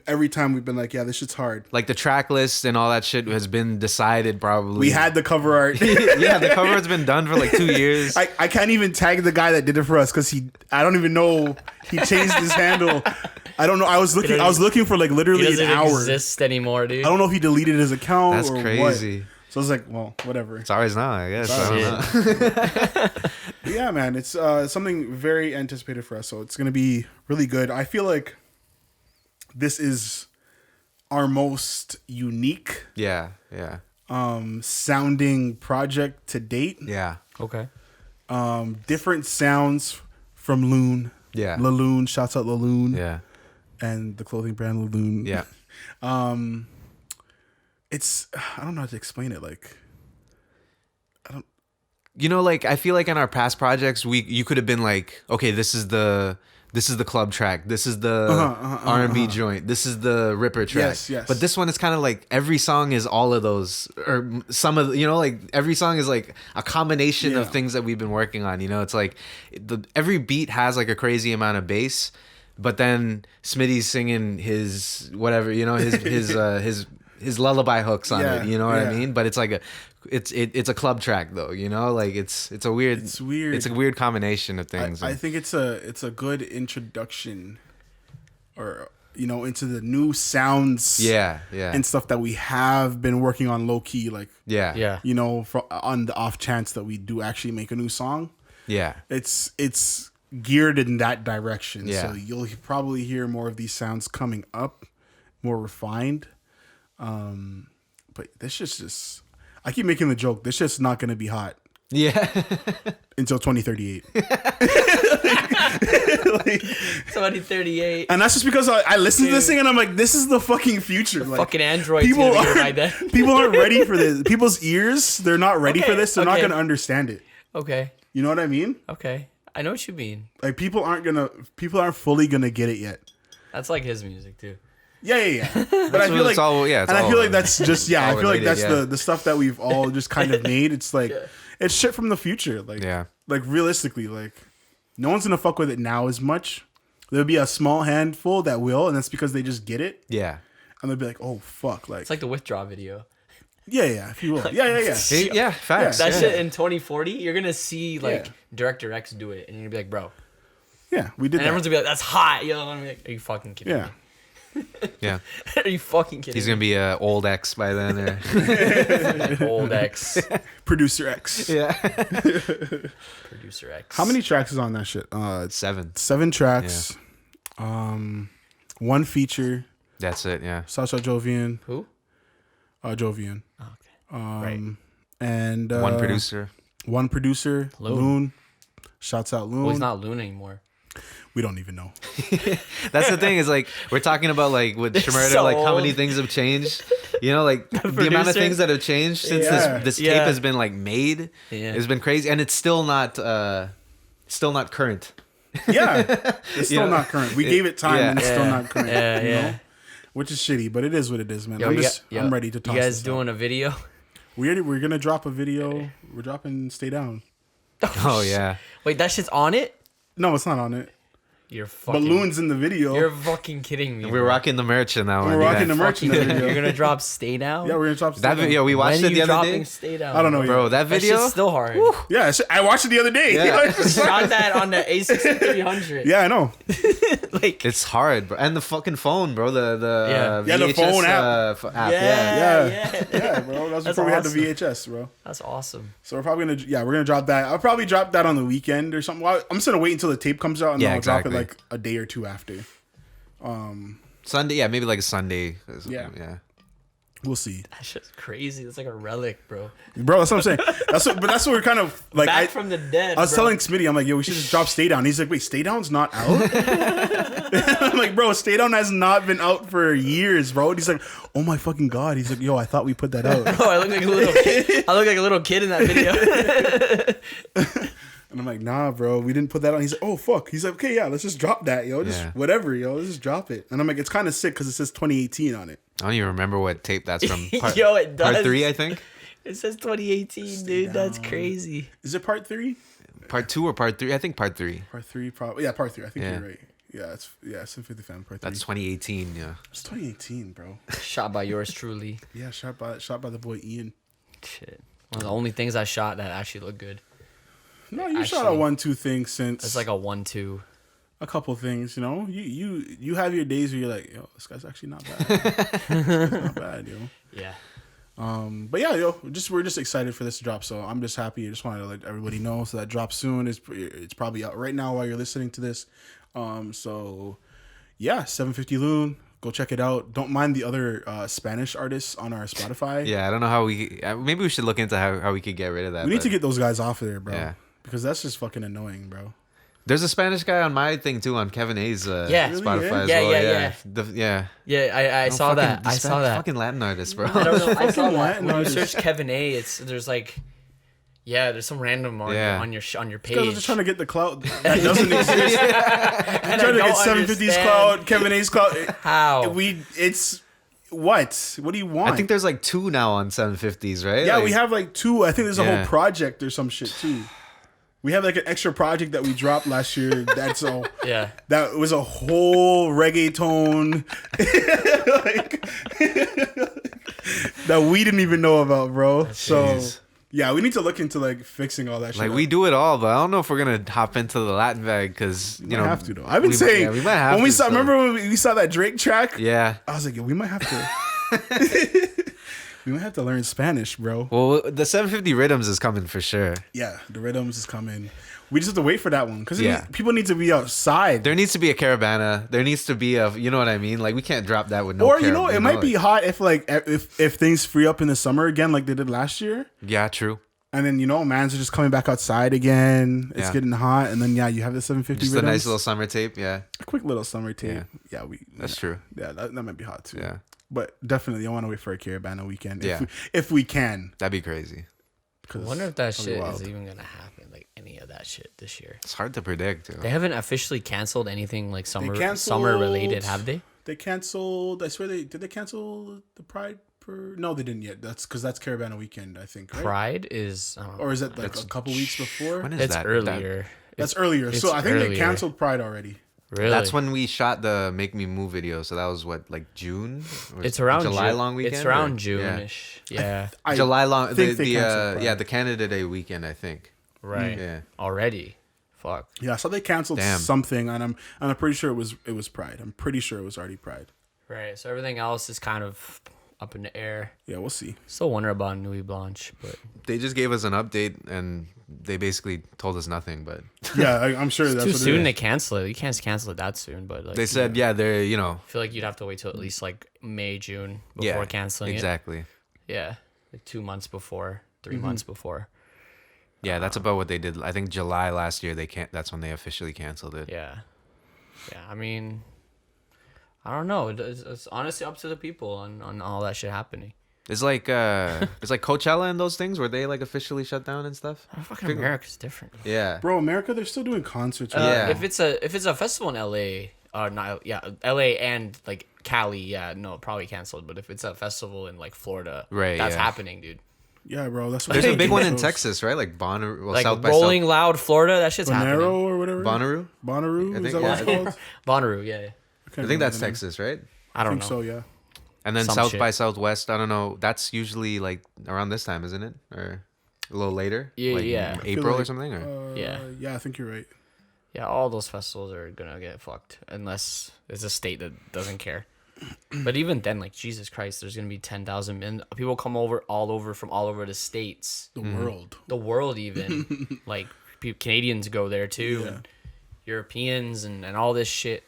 every time we've been like, yeah, this shit's hard. Like the track list and all that shit has been decided probably. We had the cover art. Yeah, the cover art's been done for like 2 years. I can't even tag the guy that did it for us because I don't even know, he changed his handle. I don't know. I was looking for like literally an hour. He doesn't exist anymore, dude. I don't know if he deleted his account. That's or crazy. What. So I was like, well, whatever. It's ours now, I guess. I don't know. Yeah, man, it's something very anticipated for us, so it's gonna be really good. I feel like this is our most unique, sounding project to date. Yeah. Okay. Different sounds from Loon. Yeah. Laloon, shouts out Laloon. Yeah. And the clothing brand Laloon. Yeah. It's, I don't know how to explain it. Like, like I feel like in our past projects, you could have been like, okay, this is the club track, this is the R&B joint, this is the Ripper track. Yes. But this one is kind of like every song is all of those, or some of like every song is like a combination of things that we've been working on. It's like every beat has like a crazy amount of bass, but then Smitty's singing his whatever, his lullaby hooks on it. You know what I mean? But it's like it's a club track though. Like it's a weird combination of things. I think it's a good introduction, or into the new sounds. And stuff that we have been working on low key. Like on the off chance that we do actually make a new song. Yeah, it's geared in that direction. So you'll probably hear more of these sounds coming up, more refined. But this shit's just, I keep making the joke, this shit's not gonna be hot. Yeah. Until 2038. 2038. And that's just because I listen to this thing and I'm like, this is the fucking future. Like, fucking Android. People aren't ready for this. People's ears, they're not ready for this. They're not gonna understand it. Okay. You know what I mean? Okay. I know what you mean. Like people aren't fully gonna get it yet. That's like his music too. Yeah. But I feel like, I feel like that's just, I feel like that's the stuff that we've all just kind of made. It's like, it's shit from the future. Like, like realistically, like no one's gonna fuck with it now as much. There'll be a small handful that will, and that's because they just get it. Yeah. And they'll be like, oh fuck, like it's like the Withdraw video. Yeah, if you will. Yeah. Facts. That shit in 2040, you're gonna see like Director X do it, and you're gonna be like, bro. Yeah, we did. And everyone's gonna be like, that's hot. You know, I'm like, are you fucking kidding me? Yeah. Are you fucking kidding? He's gonna be old X by then, or old X, producer X. Yeah. Producer X. How many tracks is on that shit? 7. 7 tracks. Yeah. 1 feature. That's it. Yeah. Sasha Jovian. Who? Jovian. Oh, okay. Right. And 1 producer. 1 producer. Loon. Shouts out Loon. Well, he's not Loon anymore. We don't even know. That's the thing, is like we're talking about like with Shmurda, so like how old. many things have changed. Like the amount of things that have changed since this tape has been like made. It's been crazy, and it's still not current. Yeah, it's still not current. We gave it time, and it's still not current. You know? Which is shitty, but it is what it is, man. Yo, I'm ready to toss. You guys doing a video? We're gonna drop a video. We're dropping "Stay Down." Oh yeah. Wait, that shit's on it? No, it's not on it. You're fucking. Balloons in the video. You're fucking kidding me. We're rocking the merch in that one. We're rocking the merch in the video. You're gonna drop "Stay Down"? Yeah, we're gonna drop that video. We watched it the other day. "Stay Down"? I don't know, bro. That video, that shit's still hard. Woo. Yeah, I watched it the other day. Yeah. Shot that on the A6300. Yeah, I know. Like it's hard, bro. And the fucking phone, bro. The VHS, the phone app. Yeah, bro. That's before we had the VHS, bro. That's awesome. So we're probably gonna drop that. I'll probably drop that on the weekend or something. Well, I'm just gonna wait until the tape comes out and then I'll drop it like a day or two after. Sunday, yeah, maybe like a Sunday. Yeah. Yeah. We'll see, That shit's crazy. It's like a relic, bro. bro. That's what I'm saying. But that's what we're kind of like. Back from the dead. I was bro. telling Smitty, I'm like, yo, we should just drop Stay Down. He's like, wait, Stay Down's not out? I'm like, bro, Stay Down has not been out for years, bro. And he's like, oh my fucking God. He's like, yo, I thought we put that out. Bro, I look like a little kid. I look like a little kid in that video. And I'm like, nah, bro, we didn't put that on. He's like, oh, fuck. He's like, okay, yeah, let's just drop that, yo. Just whatever, yo. Let's just drop it. And I'm like, it's kind of sick because it says 2018 on it. I don't even remember what tape that's from. Yo, it does. Part 3, I think. It says 2018, dude. That's crazy. Is it part 3? Part 2 or part 3? I think part 3. Part 3, probably. Yeah, part 3. I think Yeah. you're right. Yeah, it's 50 Fam, part 3. That's 2018. Yeah. It's 2018, bro. Shot by yours truly. Yeah, shot by the boy Ian. Shit. One of the only things I shot that actually looked good. No, you shot a Actually, 1-2 thing since. It's like a 1-2. a couple things, you know. You have your days where you're like, yo, this guy's actually not bad. It's not bad, yo. Yeah. But yeah, yo, we're just excited for this to drop. So I'm just happy. I just wanted to let everybody know. So that drops soon. It's probably out right now while you're listening to this. So yeah, 750 Loon. Go check it out. Don't mind the other Spanish artists on our Spotify. Yeah, I don't know how maybe we should look into how we could get rid of that. We need to get those guys off of there, bro. Yeah. Because that's just fucking annoying, bro. There's a Spanish guy on my thing too, on Kevin A's Yeah. Really, Spotify as yeah? well. Yeah. Yeah. Yeah, I saw that. I saw that. Fucking Latin artists, bro. I don't know. I saw Fucking that. Latin When you artists. search Kevin A, there's like, there's some random on your page. Guys are just trying to get the clout that doesn't exist. And Trying to I get don't 750's understand clout, Kevin A's clout. How? It's what? What do you want? I think there's like 2 now on 750s, right? Yeah, Like, we have like 2. I think there's a Yeah. whole project or some shit too. We have like an extra project that we dropped last year. That's all. Yeah. That was a whole reggaeton like, that we didn't even know about, bro. So Jeez. yeah, we need to look into like fixing all that shit. Like up. we do it all, but I don't know if we're gonna hop into the Latin bag because you We know have to though. I've been saying we might have when we to, saw. so. Remember when we saw that Drake track? Yeah. I was like, yo, we might have to. We might have to learn Spanish, bro. Well, the 750 rhythms is coming for sure. Yeah, the rhythms is coming. We just have to wait for that one because Yeah. people need to be outside. There needs to be a caravana. There needs to be you know what I mean? Like we can't drop that with no. Or you know, it might be hot if if things free up in the summer again, like they did last year. Yeah, true. And then mans are just coming back outside again. It's Yeah. getting hot, and then you have the 750. Just rhythms. a nice little summer tape. Yeah, a quick little summer tape. Yeah, that's true. Yeah, that might be hot too. Yeah, but definitely, I want to wait for a caravana weekend. Yeah. if we can. that'd be crazy. I wonder if that that'd be shit wild. is even gonna happen. Like any of that shit this year. It's hard to predict. Too. They haven't officially canceled anything like summer canceled- related, have they? They canceled. I swear did they cancel the Pride? No, they didn't yet. That's because that's caravana weekend, I think. Right? Pride is, I don't know. Or is it like a couple weeks before? When is It's that? earlier. That's earlier. So it's I think they earlier. canceled Pride already. Really? That's when we shot the Make Me Move video. So that was what, like June? Or It's around July June. long weekend. It's or- around Yeah. June-ish. Yeah. I July long. think they canceled Pride. Yeah, the Canada Day weekend, I think. Right. Yeah. Already. Fuck. Yeah, so they canceled Damn. something, and I'm pretty sure it was Pride. I'm pretty sure it was already Pride. Right. So everything else is kind of up in the air. Yeah, we'll see. Still wonder about Nuit Blanche, but They just gave us an update and they basically told us nothing. But Yeah, I'm sure that's too what soon it to is. cancel it. You can't cancel it that soon, but like they said, yeah, they're I feel like you'd have to wait till at least like May, June before yeah, canceling exactly. it. Yeah. Like 2 months before, 3 Mm-hmm. months before. Yeah, that's about what they did. I think July last year. That's when they officially canceled it. Yeah. Yeah. I mean, I don't know. It's honestly up to the people on all that shit happening. It's like Coachella and those things where they like officially shut down and stuff. Fucking America's different. Yeah. Bro, America, they're still doing concerts. Right? Yeah. If it's a festival in LA, LA and like Cali, no, probably canceled. But if it's a festival in like Florida, Right, that's yeah. happening, dude. Yeah, bro. That's what There's a they big do one in shows. Texas, right? Like Bonnaroo, well, Like South by Rolling Loud, Florida, that shit's Bonero happening. or whatever. Bonnaroo. Bonnaroo. I Is think- that what it's yeah. called? Bonnaroo, yeah. can't I think remember that's the name. Texas, right? I I don't think know. so. Yeah. And then Some South shit. by Southwest. I don't know. That's usually like around this time, isn't it? Or a little later? Yeah, like yeah. I feel April or like, something. Or? Yeah. Yeah, I think you're right. Yeah, all those festivals are gonna get fucked unless it's a state that doesn't care. But even then, like Jesus Christ, there's gonna be 10,000 men. People come over from all over the states, The world. the world, even like Canadians go there too, Yeah. and Europeans and all this shit.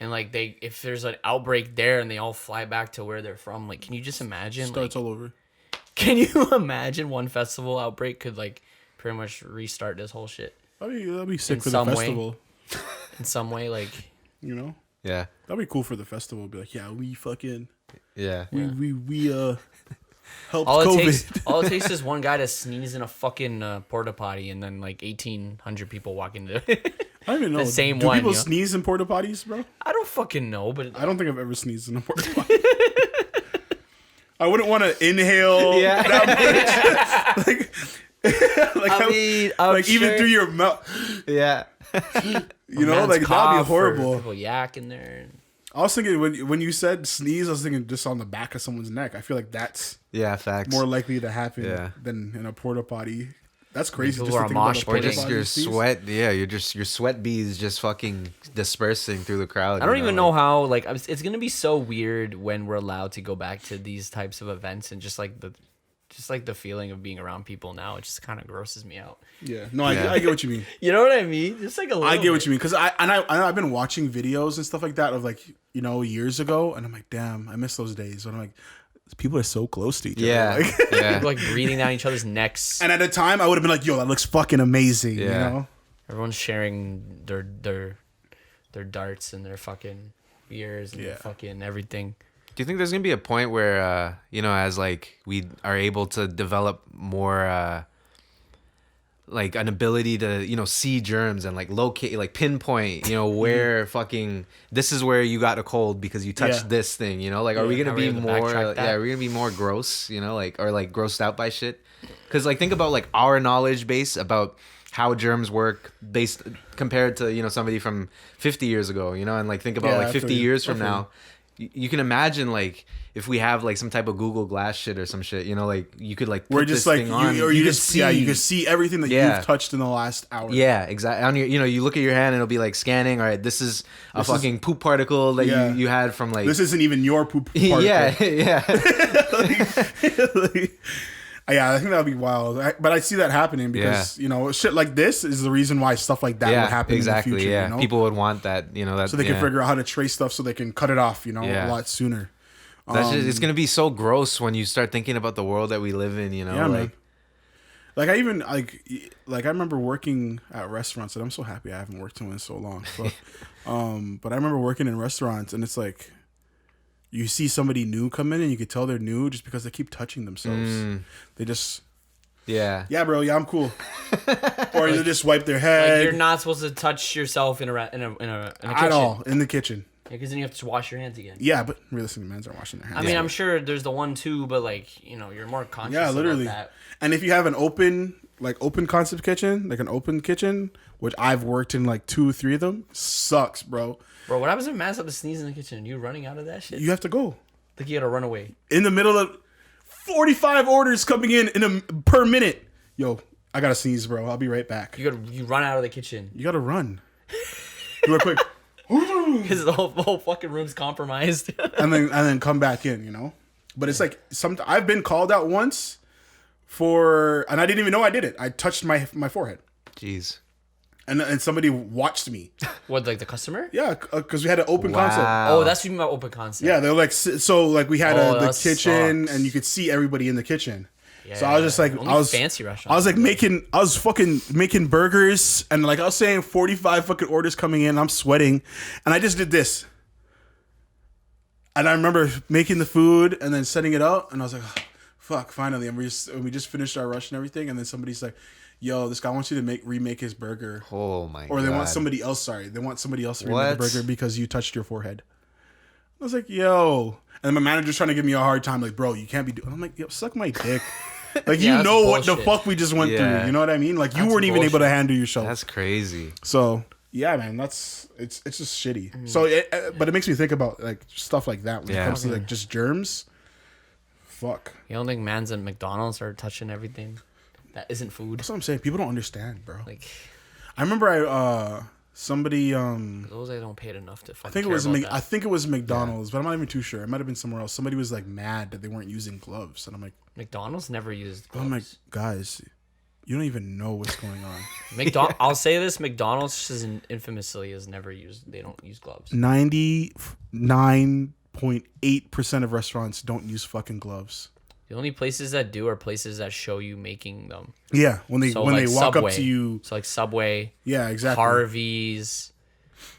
and like if there's an outbreak there and they all fly back to where they're from, like, can you just imagine? Starts all over. Can you imagine one festival outbreak could like pretty much restart this whole shit That'd be sick In for the some way. festival. in some way? Like, You know, Yeah. that'd be cool for the festival. Be like, yeah, we Yeah. helped all COVID. all it takes is one guy to sneeze in a fucking porta potty, and then like 1,800 people walk into it. I don't even know. The same Do one, people you know? sneeze in porta potties, bro? I don't fucking know, but I don't think I've ever sneezed in a porta potty. I wouldn't want to inhale that much. Like even sure. through your mouth. Yeah. You know, man's like that'd cough be or horrible. People yak in there. I was thinking when you said sneeze, I was thinking just on the back of someone's neck. I feel like that's Yeah. Facts. more likely to happen Yeah. than in a porta potty. That's crazy. People Just are to think about mosh a or porta pitting. just potty your sneeze. sweat. Yeah. Your sweat beads just fucking dispersing through the crowd. I don't you even know like- how. Like, it's gonna be so weird when we're allowed to go back to these types of events, and just like the feeling of being around people now, it just kind of grosses me out. Yeah, no, Yeah. I get what you mean. You know what I mean? Just like a little. I get what you mean because I've been watching videos and stuff like that of like years ago, and I'm like, damn, I miss those days. But I'm like, people are so close to each other. Yeah. Like, Yeah. People like breathing down each other's necks. and at the time, I would have been like, yo, that looks fucking amazing. Yeah. You know? Everyone's sharing their darts and their fucking beers and their Yeah. fucking everything. Do you think there's gonna be a point where as like we are able to develop more like an ability to see germs and like locate, like pinpoint, where fucking this is where you got a cold because you touched Yeah. this thing, like are we gonna Are we be able to more backtrack that? are we gonna be more gross, like, or like grossed out by shit? Because like think about like our knowledge base about how germs work based compared to somebody from 50 years ago, and like think about Yeah, like I 50 feel you. years I from feel now. You can imagine like if we have like some type of Google Glass shit or some shit, like you could like put We're just this like thing on, you could can see everything that Yeah. you've touched in the last hour. yeah, exactly. On your, you look at your hand and it'll be like scanning. All right, this is a This is- fucking poop particle that Yeah. you had from like This isn't even your poop particle. yeah, yeah, Yeah, I think that would be wild. But I see that happening because, shit like this is the reason why stuff like that would yeah, happen exactly. in the future. Yeah, people would want that. That so they can figure out how to trace stuff so they can cut it off, Yeah. a lot sooner. That's just, it's gonna be so gross when you start thinking about the world that we live in. Yeah, man. Like I even like I remember working at restaurants, and I'm so happy I haven't worked in one in so long. But, but I remember working in restaurants, and it's like you see somebody new come in, and you can tell they're new just because they keep touching themselves. They just Yeah, bro, I'm cool, or they just wipe their Like, head you're not supposed to touch yourself in a kitchen at all in the kitchen. because then you have to wash your hands again. Yeah, but realistically, men's are washing their hands. I mean, I'm sure there's the one too, but like you're more conscious. Yeah, literally. About that. And if you have an open concept kitchen, like an open kitchen, which I've worked in like 2 or 3 of them, sucks, bro. Bro, what happens if man's up to sneeze in the kitchen? You running out of that shit? You have to go Like you gotta run away. in the middle of 45 orders coming in per minute. Yo, I gotta sneeze, bro. I'll be right back. You run out of the kitchen You gotta run. Do it quick, because the whole fucking room's compromised. and then come back in. But it's like I've been called out once and I didn't even know I did it. I touched my forehead, jeez. and somebody watched me. What, like the customer? Yeah, because we had an open concept. Wow. Oh, that's what you mean about open concept. Yeah, they're like so like we had Oh, the that kitchen, sucks. and you could see everybody in the kitchen. Yeah, So I was just like, only fancy restaurants. I was like I was fucking making burgers, and like I was saying 45 fucking orders coming in. I'm sweating, and I just did this. And I remember making the food and then setting it up, and I was like, oh, fuck, finally. And we just finished our rush and everything, and then somebody's like, yo, this guy wants you to remake his burger. Oh my god. Or they want somebody else, they want somebody else to remake What? the burger because you touched your forehead. I was like, yo. And then my manager's trying to give me a hard time, like, bro, you can't be doing. I'm like, yo, suck my dick. Like, Yeah, you that's know what the bullshit. fuck we just went Yeah. through. You know what I mean? Like, you That's weren't even able to bullshit. handle yourself. That's crazy. So, yeah, man, it's just shitty. So, but it makes me think about, like, stuff like that when it Yeah. comes to, like, just germs. Fuck. You don't think man's at McDonald's are touching everything that isn't food? That's what I'm saying. People don't understand, bro. Like I remember somebody those guys don't pay it enough to fucking I think it was McDonald's, but I'm not even too sure. It might have been somewhere else. Somebody was like mad that they weren't using gloves, and I'm like, McDonald's never used gloves. I'm like, guys, You don't even know what's going on. I'll say this: McDonald's infamously has never used. They don't use gloves. 99.8% of restaurants don't use fucking gloves. The only places that do are places that show you making them. Yeah, when they walk Subway. up to you. So like Subway. Yeah, exactly. Harvey's.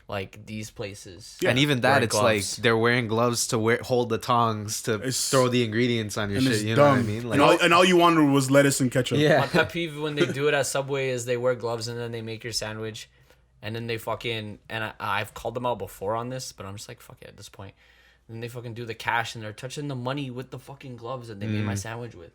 Like these places. And even that, it's gloves. like they're wearing gloves to hold the tongs to throw the ingredients on your And shit. it's You dumb. know what I mean? Like, and all you wanted was lettuce and ketchup. Yeah. My pet peeve when they do it at Subway is they wear gloves and then they make your sandwich, and then they fucking I've called them out before on this, but I'm just like fuck it at this point. And then they fucking do the cash and they're touching the money with the fucking gloves that they made my sandwich with.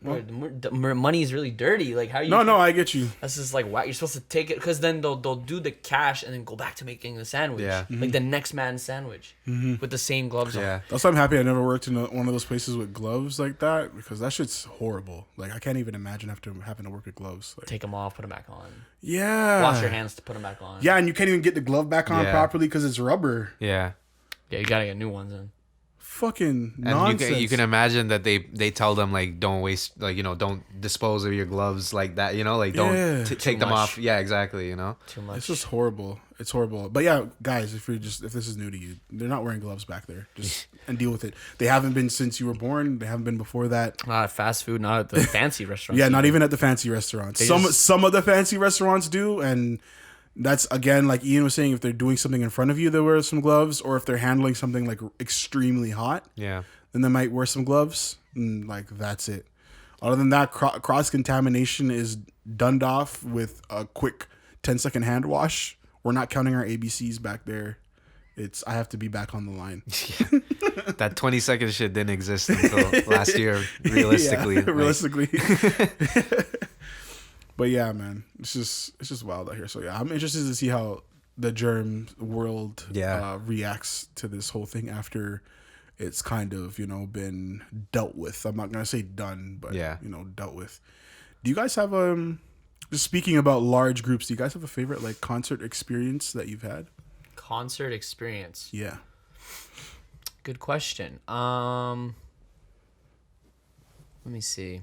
Bro, the money is really dirty. Like how you? No, I get you. That's just like wow. You're supposed to take it because then they'll do the cash and then go back to making the sandwich. Yeah. Like the next man's sandwich with the same gloves on. yeah. That's why I'm happy I never worked in one of those places with gloves like that because that shit's horrible. Like I can't even imagine having to work with gloves. Like, Take them off, put them back on. yeah. Wash your hands to put them back on. Yeah, and you can't even get the glove back on Yeah. properly because it's rubber. Yeah. Yeah, you gotta get new ones in. Fucking And nonsense. you can imagine that they tell them like don't waste, like, you know, don't dispose of your gloves like that, you know, like don't Yeah. take them much. off. Yeah, exactly, you know. Too much. It's just horrible. It's horrible. But yeah, guys, if this is new to you, they're not wearing gloves back there. Just and deal with it. They haven't been since you were born. They haven't been before that. Not at fast food, not at the fancy restaurants. Yeah, not even at the fancy restaurants. Some of the fancy restaurants do, and that's again like Ian was saying. If they're doing something in front of you, they wear some gloves, or if they're handling something like extremely hot, Yeah. then they might wear some gloves. And like that's it. Other than that, cross contamination is done off with a quick 10-second hand wash. We're not counting our ABCs back there. I have to be back on the line. That 20-second shit didn't exist until last year, realistically. Yeah, Like, realistically. But yeah, man, it's just wild out here. So yeah, I'm interested to see how the germ world reacts to this whole thing after it's kind of, you know, been dealt with. I'm not gonna say done, but Yeah. you know, dealt with. Do you guys have just speaking about large groups, do you guys have a favorite like concert experience that you've had? concert experience. Yeah. Good question. Let me see.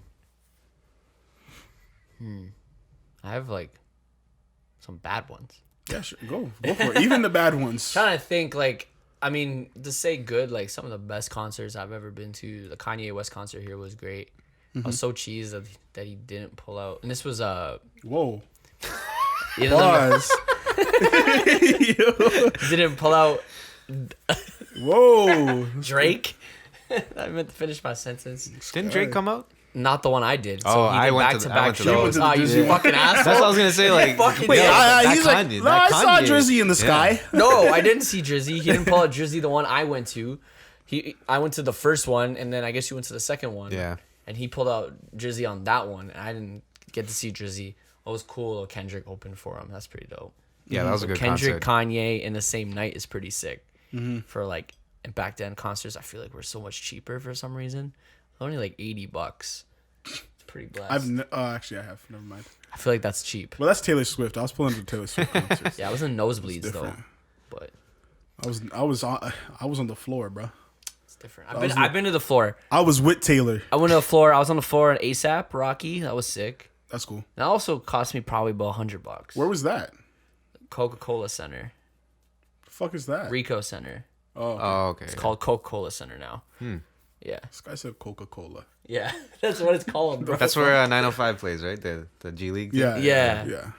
I have like some bad ones. Yeah, sure. Go for it. Even the bad ones. Trying to think, like, I mean, to say good, like some of the best concerts I've ever been to. The Kanye West concert here was great. I was so cheesed that he didn't pull out, and this was Whoa. you know, Pause. he didn't pull out Whoa. Drake. I meant to finish my sentence. Didn't Drake come out? Not the one I did. So Oh, he I did went to back-to-back the- shows. I went to the You Drizzy. fucking asshole. That's what I was gonna say. Like, Fucking wait, yeah. that He's like, Kanye- no, that I saw Kanye- Drizzy in the Yeah. sky. No, I didn't see Drizzy. He didn't pull out Drizzy, the one I went to. I went to the first one, and then I guess you went to the second one. Yeah. And he pulled out Drizzy on that one, and I didn't get to see Drizzy. It was cool though. Kendrick opened for him. That's pretty dope. Yeah, that was a good Kendrick, concert. Kanye in the same night is pretty sick. For like, and back then concerts, I feel like were so much cheaper for some reason. Only like $80. It's pretty blessed. Actually, I have. Never mind. I feel like that's cheap. Well, that's Taylor Swift. I was pulling to Taylor Swift concerts. Yeah, I was in nosebleeds though, different. but I was on the floor, bro. it's different. I've been to the floor. I was with Taylor. I went to the floor. I was on the floor at ASAP Rocky. That was sick. That's cool. That also cost me probably about $100. Where was that? Coca-Cola Center, The fuck is that? Rico Center. Oh, okay. It's called Coca-Cola Center now. Yeah, This guy said Coca-Cola. yeah, that's what it's called, bro. That's where 905 plays, right? The G League. team? Yeah.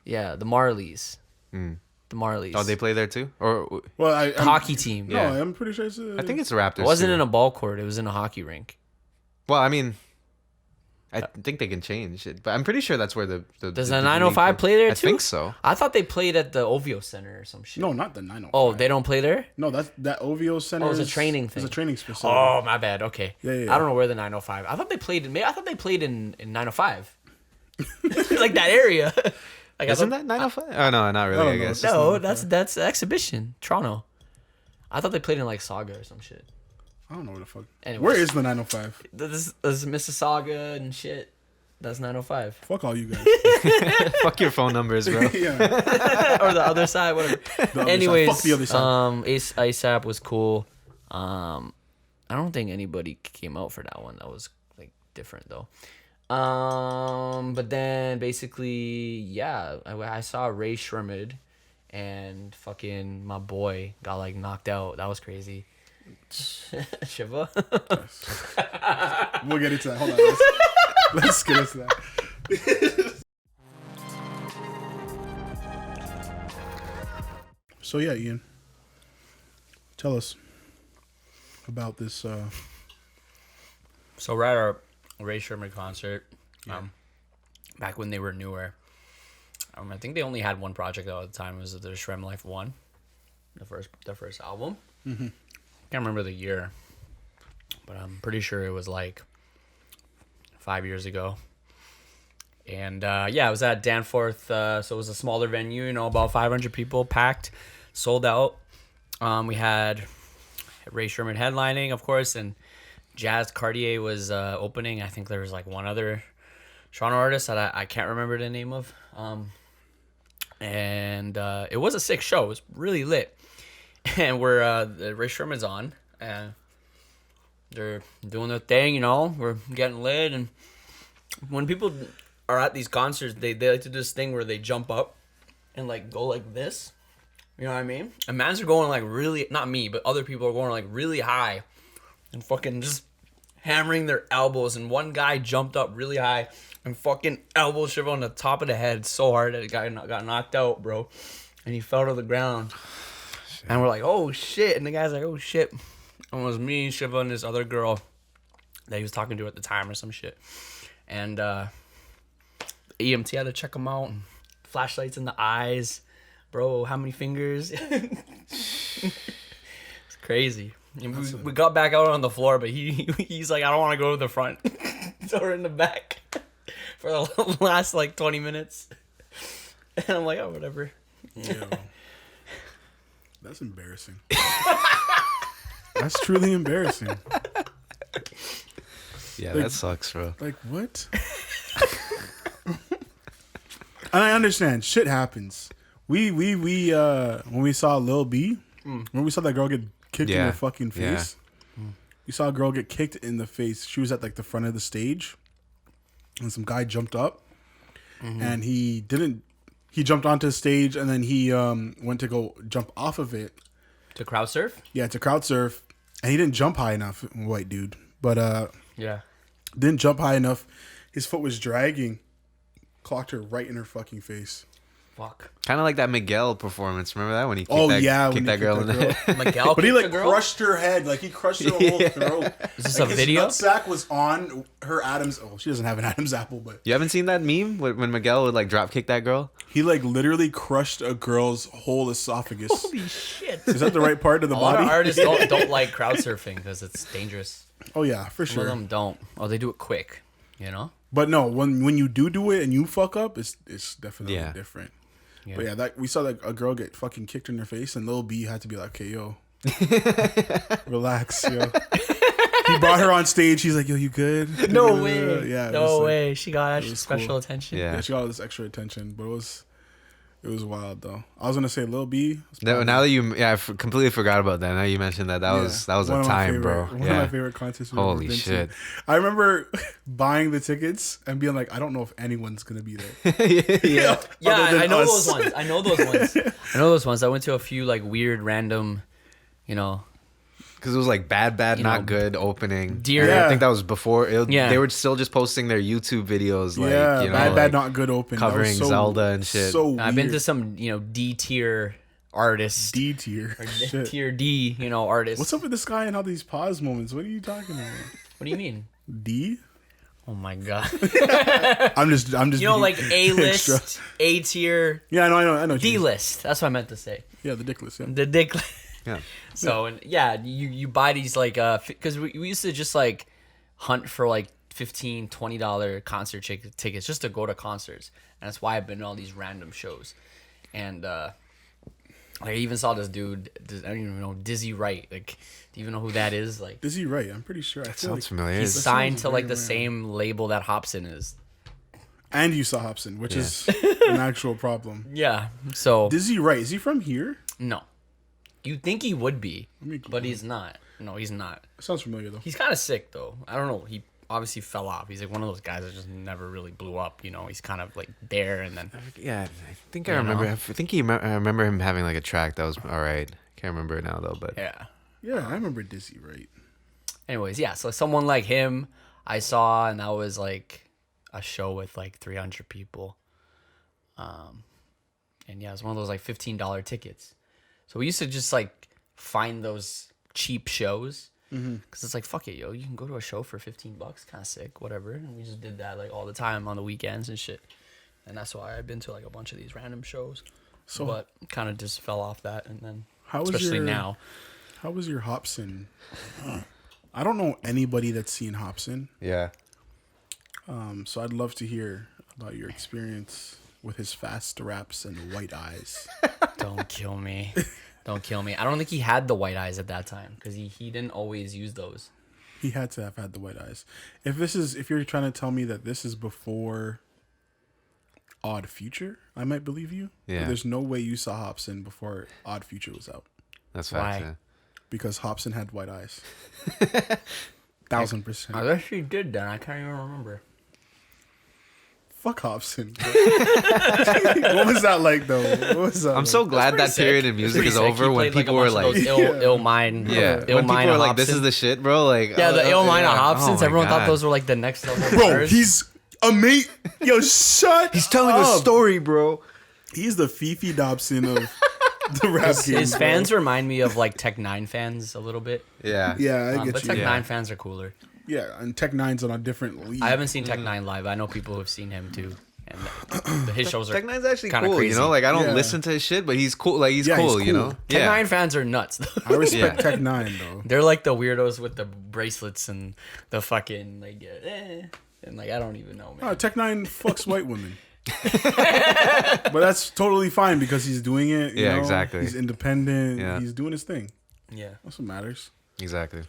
Yeah, the Marlies. The Marlies. Oh, they play there too, or Well, I'm, hockey team. No, Yeah. I'm pretty sure it's. I think it's Raptors. It wasn't too. in a ball court. It was in a hockey rink. Well, I mean, I think they can change it, but I'm pretty sure that's where the Does the the G 905 League play there I too? think so. I thought they played at the OVO Center or some shit. No, not the 905. Oh, they don't play there? No, that OVO Center. Oh, it's a is- training It's thing. a training facility. Oh, my bad. Okay. Yeah. I don't know where the 905. I thought they played in 905. Like that area. Like I Isn't thought- that 905? Oh no, not really. I don't know. guess. No, that's the exhibition. Toronto. I thought they played in like Saga or some shit. I don't know where the fuck. Anyways. Where is the 905? This is Mississauga and shit. That's 905. Fuck all you guys. Fuck your phone numbers, bro. Yeah. Or the other side, whatever. other Anyways, side. Fuck the other side. ASAP was cool. I don't think anybody came out for that one. That was like different though. But then basically, yeah, I saw Ray Shermid and fucking my boy got like knocked out. That was crazy. Shiva. We'll get into that. Hold on. Let's get into that. So yeah, Ian, tell us about this. So we're at our Ray Sherman concert. Back when they were newer. I think they only had one project out at the time. It was the Shrem Life 1, the first album. Mm-hmm. Can't remember the year, but I'm pretty sure it was like 5 years ago. And yeah, it was at Danforth, so it was a smaller venue, you know, about 500 people, packed, sold out. We had Ray Sherman headlining, of course, and Jazz Cartier was opening. I think there was like one other Toronto artist that I can't remember the name of. And it was a sick show. It was really lit. And Ray Sherman's on, and they're doing their thing, you know. We're getting lit, and when people are at these concerts, they like to do this thing where they jump up and like go like this. You know what I mean? And mans are going like really, not me, but other people are going like really high and fucking just hammering their elbows. And one guy jumped up really high and fucking elbow Shiva on the top of the head so hard that the guy got knocked out, bro. And he fell to the ground. And we're like, oh shit. And the guy's like, oh shit. And it was me, Shiva, and this other girl that he was talking to at the time or some shit. And EMT had to check him out. And flashlights in the eyes. Bro, how many fingers? It's crazy. And we got back out on the floor, but he's like, I don't want to go to the front. So we're in the back for the last like 20 minutes. And I'm like, oh, whatever. Yo, that's embarrassing. That's truly embarrassing. Yeah, Like- that sucks, bro. Like, what? And I understand. Shit happens. We when we saw Lil B, when we saw that girl get kicked in Yeah. the fucking face, we saw a girl get kicked in the face. She was at like the front of the stage, and some guy jumped up, and he jumped onto the stage, and then he went to go jump off of it. To crowd surf? Yeah, to crowd surf, and he didn't jump high enough, white dude, but Yeah. didn't jump high enough. His foot was dragging, clocked her right in her fucking face. Fuck. Kind of like that Miguel performance. Remember that when he kicked Oh, that, yeah, when kicked he that girl in kicked the that head? Miguel But he kicked like the girl? crushed her head, like he crushed her whole throat. Is this Like, a his video? nutsack was on her Adam's. Oh, she doesn't have an Adam's apple, but You haven't seen that meme when Miguel would like drop kick that girl? he like literally crushed a girl's whole esophagus. Holy shit. Is that the right part of the A lot body? of artists don't like crowd surfing because it's dangerous. Oh yeah, for Some of sure. them don't. Oh, they do it quick, you know? But no, when you do it and you fuck up, it's definitely Yeah. different. Yeah. But yeah, that we saw that a girl get fucking kicked in her face, and Lil B had to be like, "Okay, yo, relax, yo." He brought her on stage. He's like, "Yo, you good?" No way. Yeah, it no was, like, way. She got actually was special cool. attention. Yeah. Yeah, she got all this extra attention, but it was wild though. I was gonna say Lil B. was No, probably- now that completely forgot about that. Now you mentioned that. That was one a of my time, bro. One of Yeah. my favorite contests. We've ever Holy been to. shit. I remember buying the tickets and being like, I don't know if anyone's gonna be there. Yeah. Yeah, Other than I know us. those ones. I know those ones. I know those ones. I went to a few like weird random, you know, Because it was like bad, You not know, good opening. Deer- And I Yeah. think that was before. Yeah. They were still just posting their YouTube videos, like, Yeah, you know, bad, like, not good open. That was covering so- Zelda and shit. So I've been weird. to some, you know, D tier artists. D tier. Shit. Tier D, you know, artists. What's up with this guy and all these pause moments? What are you talking about? What do you mean? D? Oh my god. I'm just. You know, being like A extra. list, A tier, Yeah, I know. D list. That's what I meant to say. Yeah, the dick list. Yeah. The dick. Yeah. So and yeah, you buy these like because we used to just like hunt for like $15, $20 concert tickets just to go to concerts, and that's why I've been to all these random shows. And I even saw this dude. I don't even know, Dizzy Wright. Like, do you even know who that is? Like, Is he right? I'm pretty sure. I feel sounds familiar. he's that signed sounds to like very the random. same label that Hobson is. And you saw Hobson, which is an actual problem. Yeah. So Dizzy Wright, is he from here? no, you'd think he would be, me but he's not. No, he's not. Sounds familiar though. He's kind of sick though. I don't know. obviously fell off. He's like one of those guys that just never really blew up. You know, he's kind of like there and then. Yeah, I think I remember. I think I remember him having like a track that was all right. Can't remember it now though, but Yeah. Yeah, I remember Dizzy, right? Anyways, yeah. So someone like him, I saw, and that was like a show with like 300 people. And yeah, it was one of those like $15 tickets. So we used to just like find those cheap shows because it's like, fuck it, yo, you can go to a show for $15, kind of sick, whatever. And we just did that like all the time on the weekends and shit. And that's why I've been to like a bunch of these random shows. So, But kind of just fell off that, and then how was especially your, now. How was your Hobson? I don't know anybody that's seen Hobson. yeah. So I'd love to hear about your experience with his fast raps and white eyes. Don't kill me. Don't kill me. I don't think he had the white eyes at that time because he didn't always use those. He had to have had the white eyes. If you're trying to tell me that this is before Odd Future, I might believe you. Yeah. But there's no way you saw Hobson before Odd Future was out. That's facts. Why? Yeah. Because Hobson had white eyes. 1000%. I actually did that. I can't even remember. Fuck Hobson. What was that like though? What was that I'm so glad that period in music is over when people were like, ill mind. yeah, ill when people mind were of like, this Hobson. is the shit, bro. Like, Yeah, the ill mind of yeah. Hobson's. Oh my Everyone thought God. those were like the next level. Bro, bars. he's a mate. Yo, shut He's telling a up. story, bro. He's the Fifi Dobson of the rap game. His bro. fans remind me of like Tech 9 fans a little bit. Yeah. Yeah, I get But you. Tech Yeah. 9 fans are cooler. Yeah, and Tech Nine's on a different league. I haven't seen Tech 9 live. I know people who have seen him too. And his shows are Tech Nine's actually kinda cool, crazy. you know. Like I don't Yeah. listen to his shit, but he's cool. Like he's Yeah, he's cool, you cool. know. Tech yeah. 9 fans are nuts. I respect Yeah. Tech Nine though. They're like the weirdos with the bracelets and the fucking like and like I don't even know, man. Oh, Tech Nine fucks white women. But that's totally fine because he's doing it. You Yeah, know? exactly. He's independent. Yeah. He's doing his thing. Yeah. That's what matters. Exactly.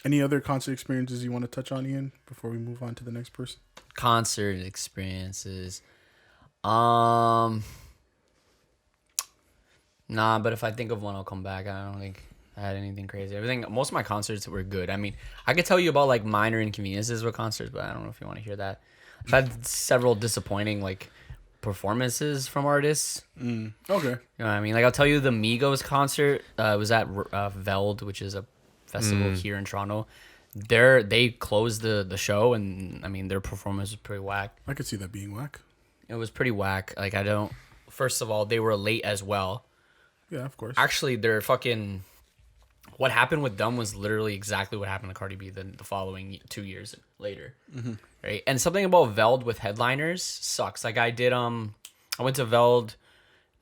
Any other concert experiences you want to touch on, Ian, before we move on to the next person? Concert experiences. Nah, but if I think of one, I'll come back. I don't think I had anything crazy. Most of my concerts were good. I mean, I could tell you about like minor inconveniences with concerts, but I don't know if you want to hear that. I've had several disappointing like performances from artists. Okay. You know what I mean? Like I'll tell you the Migos concert was at Veld, which is a festival here in Toronto. They closed the show, and I mean their performance was pretty whack. I could see that being whack. It was pretty whack. Like I don't. First of all, they were late as well. Yeah, of course. Actually, they're fucking. What happened with them was literally exactly what happened to Cardi B the following 2 years later, right? And something about Veld with headliners sucks. Like I did, I went to Veld.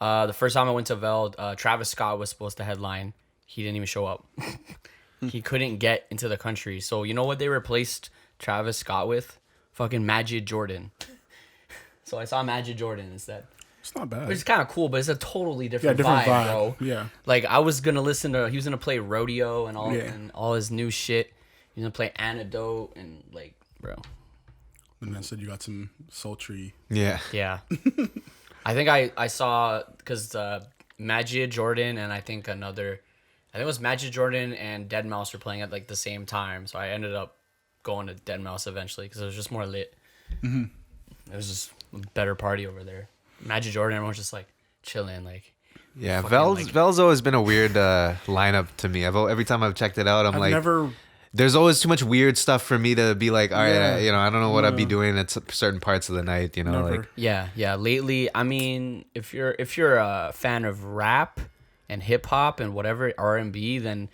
The first time I went to Veld, Travis Scott was supposed to headline. He didn't even show up. He couldn't get into the country. So you know what they replaced Travis Scott with? Fucking Majid Jordan. So I saw Majid Jordan instead. It's not bad. Which is kind of cool, but it's a totally different, different vibe, bro. yeah. Like I was gonna listen to, he was gonna play Rodeo and all Yeah. and all his new shit. He was gonna play Antidote and like, bro. And then said you got some sultry. Yeah. Yeah. I think I saw because Majid Jordan and I think it was Majid Jordan and Dead Mouse were playing at like the same time. So I ended up going to Dead Mouse eventually because it was just more lit. It was just a better party over there. Majid Jordan, everyone's just like chilling, like. Yeah. Fucking, Vel's always been a weird lineup to me. Every time I've checked it out, I'm I've like, never. there's always too much weird stuff for me to be like, all right, Yeah. you know, I don't know what I'd be doing at certain parts of the night, you know, Never. like. Yeah. Lately, I mean, if you're a fan of rap and hip hop and whatever R&B, then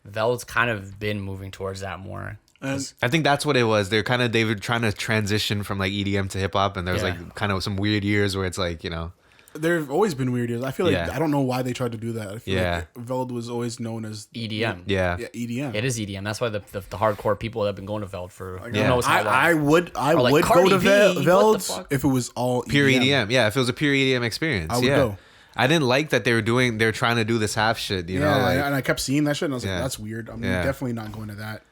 Veld's kind of been moving towards that more. And I think that's what it was. They were trying to transition from like EDM to hip hop, and there was Yeah. like kind of some weird years where it's like, you know, there have always been weird years. I feel like Yeah. I don't know why they tried to do that. I feel Yeah. like Veld was always known as EDM. yeah, Yeah, EDM. It is EDM. That's why the hardcore people have been going to Veld for who Yeah. knows how long. I would like, would Cardi go to B, what the Veld's fuck? if it was all pure EDM. Yeah, if it was a pure EDM experience, I would yeah. go. I didn't like that they're trying to do this half shit, you know, Yeah, like and I kept seeing that shit, and I was Yeah. like, "That's weird." I'm Yeah. definitely not going to that.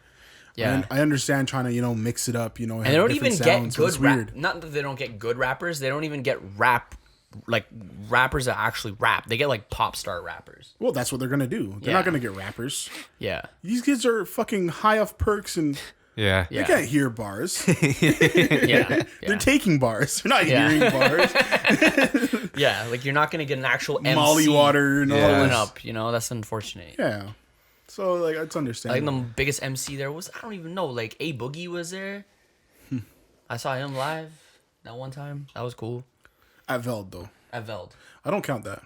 yeah. I understand trying to mix it up. And they don't even get sounds, but good it's rap. weird. Not that they don't get good rappers. They don't even get rappers that actually rap. They get like pop star rappers. Well, that's what they're gonna do. They're Yeah. not gonna get rappers. Yeah. These kids are fucking high off perks and Yeah. They can't hear bars. Yeah. They're taking bars. They're not Yeah. hearing bars. Yeah, like you're not gonna get an actual MC Molly water and all Yeah. pulling this. up. You know, that's unfortunate. Yeah. So like it's I think understandable. the biggest MC there was, I don't even know, like A Boogie was there. I saw him live that one time. That was cool. At Veld though. At Veld. I don't count that.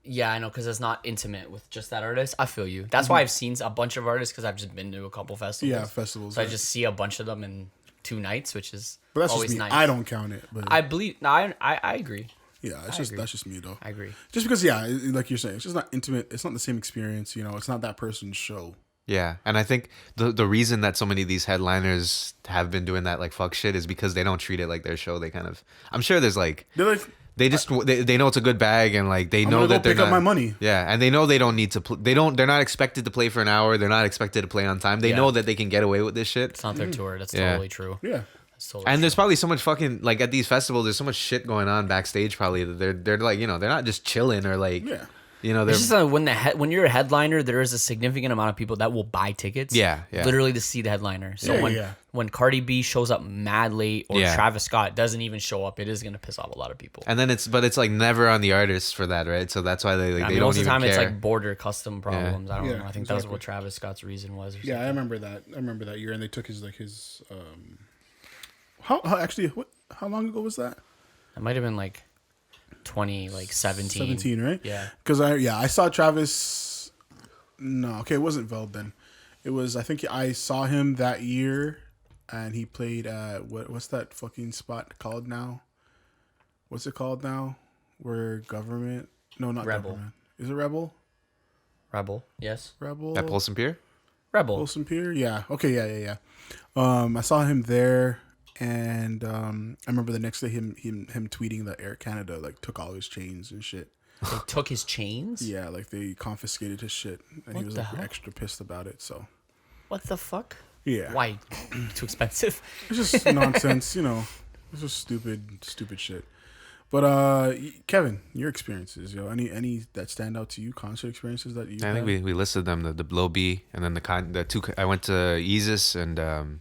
Yeah, I know, because it's not intimate with just that artist. I feel you. That's why I've seen a bunch of artists, because I've just been to a couple festivals. Yeah, festivals. So I yeah. just see a bunch of them in 2 nights, which is But that's always just me. nice. I don't count it. But I believe. No, I agree. yeah, I agree. that's just me though. I agree. Just because like you're saying, it's just not intimate. It's not the same experience. You know, it's not that person's show. Yeah, and I think the reason that so many of these headliners have been doing that like fuck shit is because they don't treat it like their show. They kind of, I'm sure there's like They're like, they just they know it's a good bag and like they I'm know gonna that go they're pick up not, my money. Yeah, and they know they don't need to. They're not expected to play for an hour. They're not expected to play on time. They Yeah. know that they can get away with this shit. It's not their tour. That's Yeah. totally true. Yeah. That's totally And true. there's probably so much fucking like at these festivals. There's so much shit going on backstage. Probably that they're like, you know, they're not just chilling or like Yeah. you know they're It's just when you're a headliner, there is a significant amount of people that will buy tickets. Yeah. Literally to see the headliner. So Yeah. when Cardi B shows up mad late or Yeah. Travis Scott doesn't even show up, it is gonna piss off a lot of people. and then it's like never on the artist for that, right? So that's why they like, I they mean, don't most of even the time care. it's like border custom problems. I don't Yeah, know. I think that was exactly. what Travis Scott's reason was. Or Yeah, I something. remember that. I remember that year, and they took his how actually how long ago was that? It might have been like 17. 17, right? Yeah. Because I saw Travis. No, okay, it wasn't Veld then. It was I think I saw him that year, and he played at what's that fucking spot called now? What's it called now? Where government? No, not Rebel. government. Is it Rebel? Rebel. Yes. Rebel. At Polson Pier. Rebel. Wilson Pier? Yeah. Okay. Yeah. I saw him there, and I remember the next day him tweeting that Air Canada like took all his chains and shit. They took his chains. Yeah, like they confiscated his shit, and What he was the like hell? extra pissed about it. So What the fuck? yeah, Why? Too expensive. it's just nonsense, you know. It's just stupid shit. But Kevin, your experiences, any that stand out to you? Concert experiences that you? I think we listed them, the Blow B and then the two. I went to Yeezus and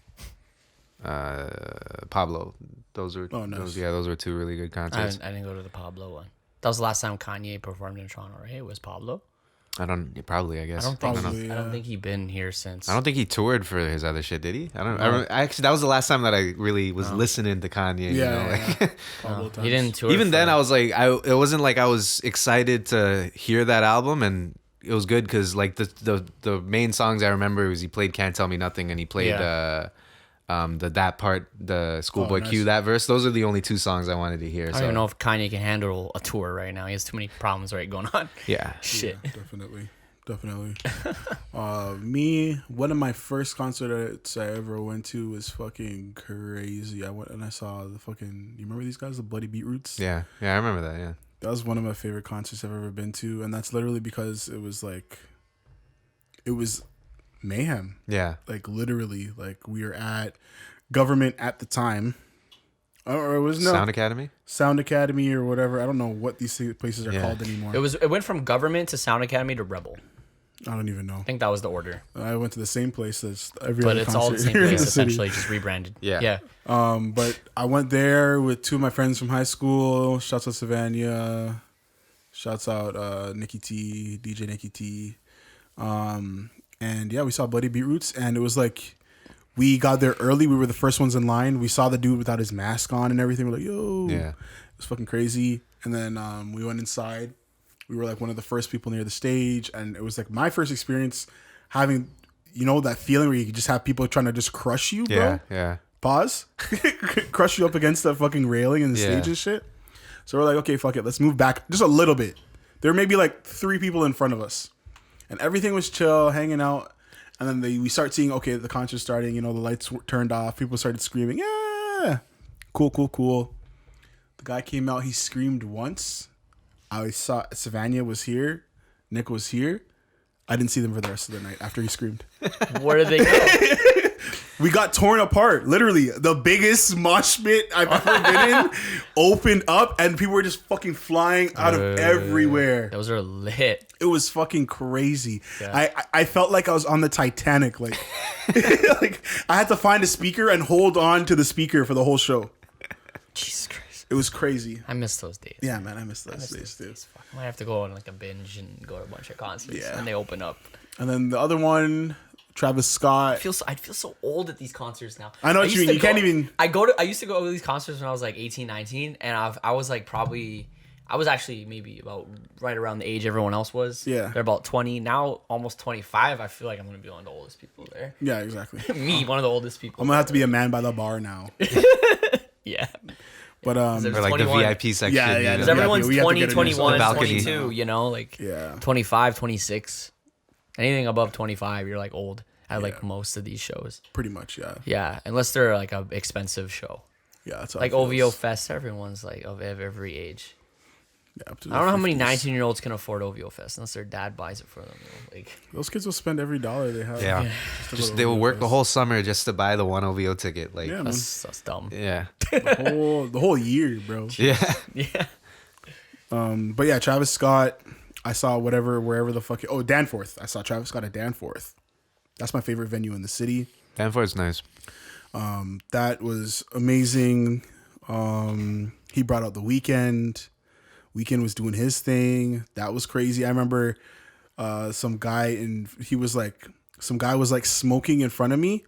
Pablo. Those were nice. those were two really good concerts. I didn't go to the Pablo one. That was the last time Kanye performed in Toronto, right? It was Pablo. I guess. I don't think Probably, I don't think he's been here since. I don't think he toured for his other shit, did he? I don't. I actually, that was the last time that I really was listening to Kanye. you know, like- Yeah. No, he didn't tour. Even then, for- I was like, it wasn't like I was excited to hear that album, and it was good because like the main songs I remember was he played "Can't Tell Me Nothing" and he played the Schoolboy nice. Q, that verse. Those are the only two songs I wanted to hear. I don't even know if Kanye can handle a tour right now. He has too many problems going on. Yeah, Shit. Definitely. Me, one of my first concerts I ever went to was fucking crazy. I went and I saw the fucking. You remember these guys, the Bloody Beetroots? yeah, I remember that. Yeah, That was one of my favorite concerts I've ever been to, and that's literally because it was mayhem. yeah. Like literally, like we were at government at the time, or it was Sound Academy or whatever. I don't know what these places are Yeah. called anymore. It went from Government to Sound Academy to Rebel. I don't even know. I think that was the order. I went to the same place as every But other it's all the concert same here in place, the city. essentially, just rebranded. Yeah. Yeah. But I went there with two of my friends from high school. Shouts out Savannah. Shouts out Nikki T, DJ Nikki T. And yeah, we saw Bloody Beetroots, and it was like we got there early. We were the first ones in line. We saw the dude without his mask on and everything. We're like, yo, Yeah. it was fucking crazy. And then we went inside. We were like one of the first people near the stage, and it was like my first experience having, that feeling where you just have people trying to just crush you, bro. Yeah, yeah. Pause. Crush you up against that fucking railing and the Yeah. stage and shit. So we're like, okay, fuck it. Let's move back just a little bit. There may be like 3 people in front of us. And everything was chill, hanging out. And then we start seeing, okay, the concert's starting. The lights were turned off. People started screaming, yeah. Cool. The guy came out. He screamed once. I saw Savannah was here. Nick was here. I didn't see them for the rest of the night after he screamed. Where did they go? We got torn apart. Literally, the biggest mosh pit I've ever been in opened up, and people were just fucking flying out of everywhere. Those are lit. It was fucking crazy. Yeah. I felt like I was on the Titanic. Like, like I had to find a speaker and hold on to the speaker for the whole show. Jesus Christ. It was crazy. I miss those days. Yeah, man, I miss those days too. Fuck, I might have to go on like a binge and go to a bunch of concerts Yeah. when they open up. And then the other one, Travis Scott. I'd feel so old at these concerts now. I know what you mean. You can't even. I used to go to these concerts when I was like 18, 19, and I was like I was actually maybe about right around the age everyone else was. Yeah. They're about 20 now, almost 25. I feel like I'm gonna be one of the oldest people there. Yeah, exactly. Me, one of the oldest people. I'm gonna have to be a man by the bar now. Yeah. But There's Or like 21. the VIP section. Yeah, yeah, you know? Because Yeah, everyone's we have to 20, get a new 21, balcony. 22, you know, like Yeah. 25, 26. Anything above 25, you're like old at like Yeah. most of these shows. Pretty much, yeah. Yeah, unless they're like a expensive show. Yeah, that's how Like it feels. OVO Fest, everyone's like of every age. Yeah, up to I don't know how many 50s. 19-year-olds can afford OVO Fest unless their dad buys it for them. You know? Like, Those kids will spend every dollar they have. Yeah. just to go Just to they will OVO work the Fest. whole summer just to buy the one OVO ticket. Like, Yeah, man. that's dumb. yeah. The whole year, bro. Yeah. Yeah. But yeah, Travis Scott. I saw wherever the fuck. Oh, Danforth. I saw Travis Scott at Danforth. That's my favorite venue in the city. Danforth's nice. That was amazing. He brought out The Weeknd. Weeknd was doing his thing. That was crazy. I remember some guy was like smoking in front of me,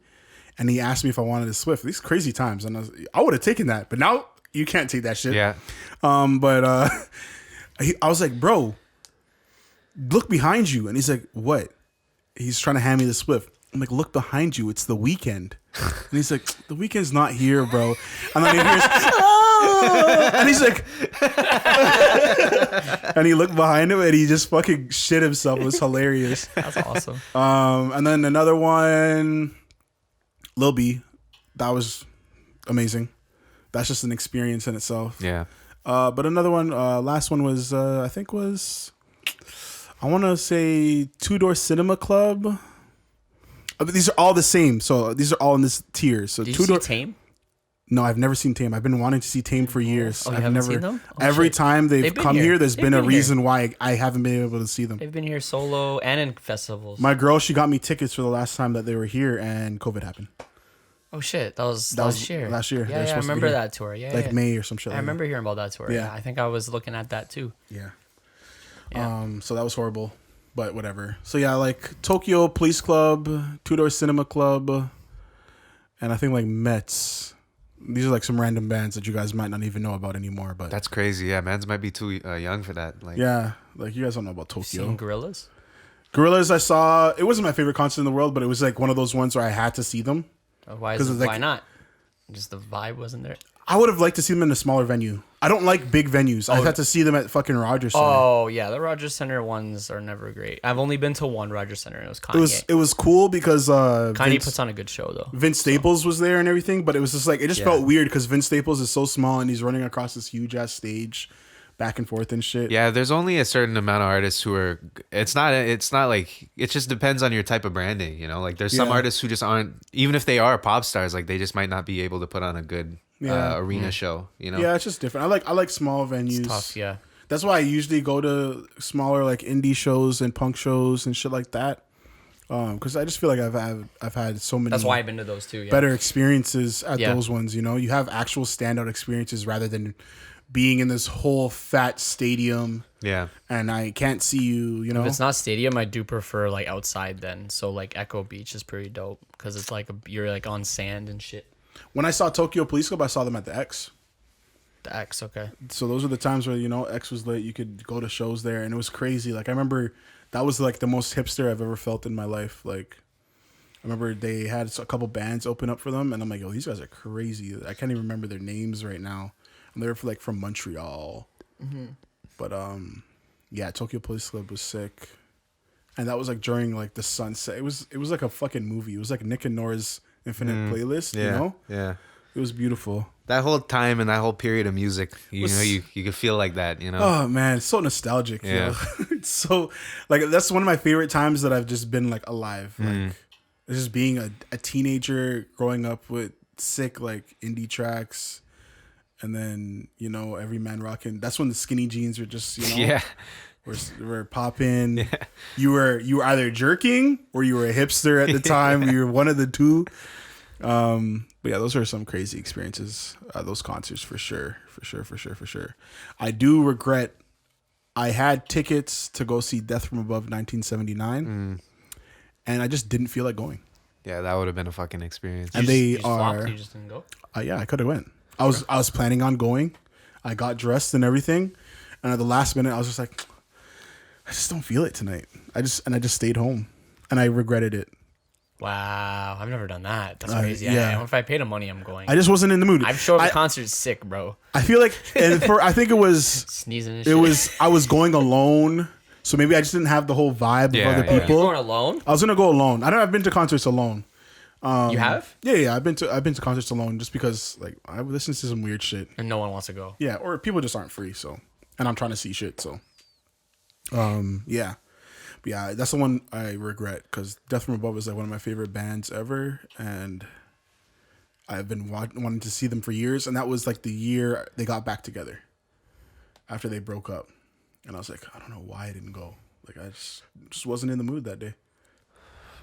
and he asked me if I wanted a Swift. These crazy times, and I would have taken that, but now you can't take that shit. Yeah. But I was like, bro, look behind you, and he's like, what? He's trying to hand me the Swift. I'm like, look behind you. It's The Weeknd. And he's like, The Weeknd's not here, bro. And then he hears, oh! And he's like, and he looked behind him and he just fucking shit himself. It was hilarious. That's awesome. And then another one, Lil B. That was amazing. That's just an experience in itself. Yeah. But another one, last one was, I want to say Two Door Cinema Club. These are all the same. So these are all in this tier. So Did Two you see Door. Tame? No, I've never seen Tame. I've been wanting to see Tame for years. Oh, you I've haven't never. seen them? Oh, every shit. time they've They've been come here. here, there's They've been a been here. reason why I haven't been able to see them. They've been here solo and in festivals. My girl, she got me tickets for the last time that they were here, and COVID happened. Oh shit, that was That was last year. last year. They were Yeah, I supposed to be remember here. that tour. Yeah, Like yeah. May or some shit. I like remember hearing about that tour. Yeah. Yeah, I think I was looking at that too. that. Yeah. Yeah. So that was horrible, but whatever. So yeah, like Tokyo Police Club, Two Door Cinema Club, and I think like Mets. These are like some random bands that you guys might not even know about anymore. But That's crazy. Yeah, man's might be too young for that. Like, yeah, like you guys don't know about Seen Tokyo. Gorillas? Gorillas, I saw. It wasn't my favorite concert in the world, but it was like one of those ones where I had to see them. Why? 'Cause it's like- Why not? Just the vibe wasn't there. I would have liked to see them in a smaller venue. I don't like big venues. I had to see them at fucking Rogers Center. Oh yeah, the Rogers Center ones are never great. I've only been to one Rogers Center, and it was Kanye. It was cool because Kanye puts on a good show though. Vince Staples was there and everything, but it was just like it just Yeah. felt weird because Vince Staples is so small and he's running across this huge ass stage, back and forth and shit. yeah, there's only a certain amount of artists who are. It's not like it just depends on your type of branding. You know, like there's some Yeah. artists who just aren't. Even if they are pop stars, like they just might not be able to put on a good Yeah. arena show. You know. Yeah, it's just different. I like small venues. Tough, yeah. That's why I usually go to smaller like indie shows and punk shows and shit like that. Because I just feel like I've had so many. That's why I've been to those too. Yeah. better experiences at Yeah. those ones. You know, you have actual standout experiences rather than being in this whole fat stadium Yeah. and I can't see you. You know, If it's not stadium, I do prefer like outside then. So like Echo Beach is pretty dope because it's like you're like on sand and shit. when I saw Tokyo Police Club, I saw them at the X. The X, okay. So those are the times where X was lit. You could go to shows there, and it was crazy. Like I remember that was like the most hipster I've ever felt in my life. Like I remember they had a couple bands open up for them, and I'm like, oh, these guys are crazy. I can't even remember their names right now. And they're like from Montreal. But yeah, Tokyo Police Club was sick, and that was like during like the sunset. It was like a fucking movie. It was like Nick and Nora's Infinite Playlist. Yeah. You know, Yeah. it was beautiful. that whole time and that whole period of music, you know, you could feel like that, you know. Oh man, it's so nostalgic. Yeah. Yo. It's so like that's one of my favorite times that I've just been like alive. Like just being a teenager, growing up with sick like indie tracks, and then you know every man rocking. That's when the skinny jeans were just Yeah. were popping. You were either jerking or you were a hipster at the time. You were one of the two. But yeah, those are some crazy experiences. Those concerts for sure. I do regret. I had tickets to go see Death from Above 1979, and I just didn't feel like going. Yeah, that would have been a fucking experience. And You just didn't go? yeah, I could have went. I was planning on going. I got dressed and everything, and at the last minute, I was just like, I just don't feel it tonight. I just stayed home, and I regretted it. Wow, I've never done that. That's crazy. yeah. If I pay the money, I'm going. I just wasn't in the mood. I'm sure the concert's sick, bro. I feel like, I think it was. Sneezing and It shit. was. I was going alone, so maybe I just didn't have the whole vibe Yeah, of other yeah. You're people. going alone? I was gonna go alone. I've been to concerts alone. You have? Yeah. I've been to concerts alone just because like I listen to some weird shit. And no one wants to go. Yeah, or people just aren't free. So, and I'm trying to see shit. So, yeah. But yeah, that's the one I regret because Death from Above is like one of my favorite bands ever, and I've been wanting to see them for years. And that was like the year they got back together after they broke up, and I was like, I don't know why I didn't go. Like I just wasn't in the mood that day.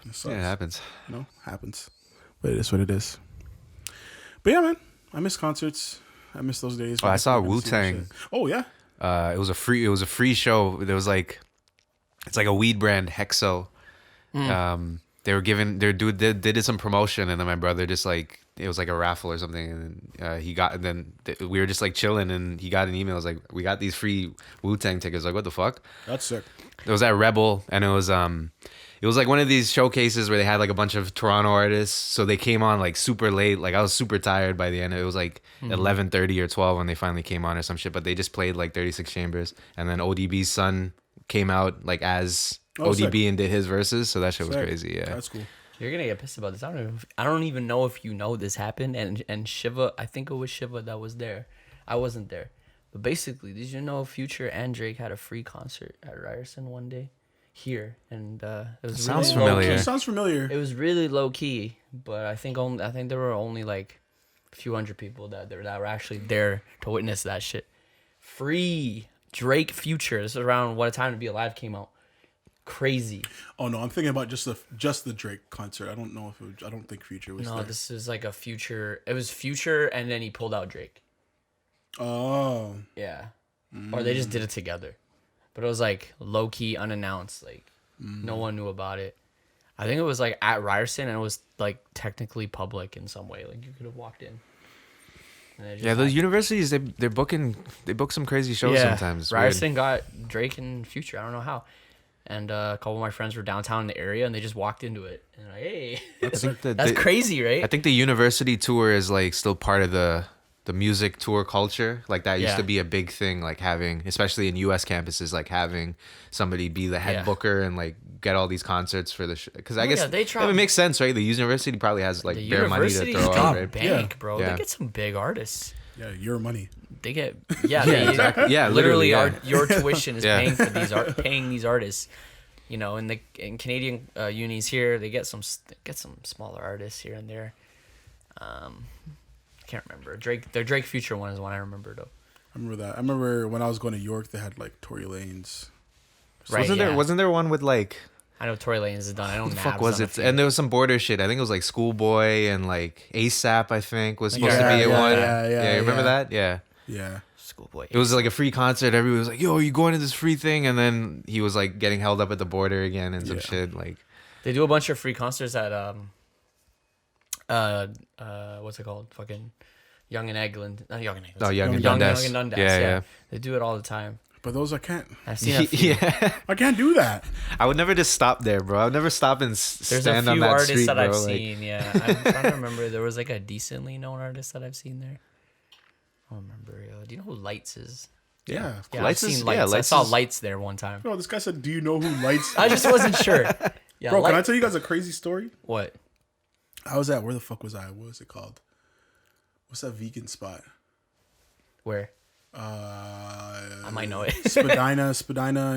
It sucks. Yeah, it happens. You know, happens, but it is what it is. But yeah, man, I miss concerts. I miss those days. Oh, I saw when could see Wu-Tang. shit. Oh yeah. It was a free show. There was like, it's like a weed brand, Hexo. They did some promotion, and then my brother just like, it was like a raffle or something, and we were just like chilling, and he got an email. It was like, we got these free Wu-Tang tickets. Like, what the fuck? That's sick. It was at Rebel, and it was like one of these showcases where they had like a bunch of Toronto artists. So they came on like super late. Like I was super tired by the end. It was like 11:30 or 12 when they finally came on or some shit. But they just played like 36 Chambers, and then ODB's son came out like as ODB sick. and did his verses. So that shit was Sick. crazy. Yeah. That's cool. You're gonna get pissed about this. I don't even know if you know this happened. And Shiva, I think it was Shiva that was there. I wasn't there. But basically, did you know Future and Drake had a free concert at Ryerson one day here, and it was Sounds really low familiar. key. Sounds familiar. It was really low key, but I think there were only like a few hundred people that were actually there to witness that shit. Free Drake Future. This is around what A Time to Be Alive came out. Crazy. Oh no, I'm thinking about just the Drake concert. I don't know if I don't think Future was No, there. this is like a Future. It was Future, and then he pulled out Drake. Oh, Yeah, or they just did it together, but it was like low key, unannounced. Like no one knew about it. I think it was like at Ryerson, and it was like technically public in some way. Like you could have walked in. And it just Yeah, those happened. universities they book some crazy shows sometimes. It's weird. Ryerson got Drake and Future. I don't know how. And a couple of my friends were downtown in the area, and they just walked into it. And like, hey, that's crazy, right? I think the university tour is like still part of the music tour culture. Like that used Yeah. to be a big thing, like having, especially in US campuses, like having somebody be the head Yeah. booker and like get all these concerts for the because I guess yeah, they try- it makes sense, right? The university probably has like The bare money to universities throw got out, right? bank, bro. Yeah. They get some big artists. yeah, your money. They get they, exactly. Yeah, literally, literally, your tuition is Yeah. paying for paying these artists. You know, in Canadian unis here, they get some smaller artists here and there. I can't remember. Their Drake Future one is one I remember though. I remember that. I remember when I was going to York, they had like Tory Lanez. Right? Wasn't there one with like I know Tory Lanez is done. I know what the Nab's fuck was done a it? few. And there was some border shit. I think it was like Schoolboy and like ASAP. I think was supposed Yeah, to be at yeah, one. yeah, You remember yeah. that? Yeah. Yeah. Schoolboy. It was like a free concert. Everybody was like, "Yo, are you going to this free thing?" And then he was like getting held up at the border again and some Yeah. shit. Like, They do a bunch of free concerts at what's it called? Fucking Young and Egland. Not Young and Egland. oh, Young and Young Dundas. Young and Dundas. Yeah, Yeah, yeah. They do it all the time. But those I can't. I've seen a few. Yeah. I can't do that. I would never just stop there, bro. I would never stop and There's stand a on few that artists street, that bro. I've Like, seen. Yeah, I'm trying to remember. There was like a decently known artist that I've seen there. I don't remember. Do you know who Lights is? Yeah. Yeah, Lights I've is- seen yeah, Lights. I Lights saw is- Lights there one time. No, this guy said, "Do you know who Lights?" I just wasn't sure. Yeah, Bro, can I Lights- tell you guys a crazy story? what? I was at where the fuck was I? What was it called? What's that vegan spot? Where? I might know it. Spadina,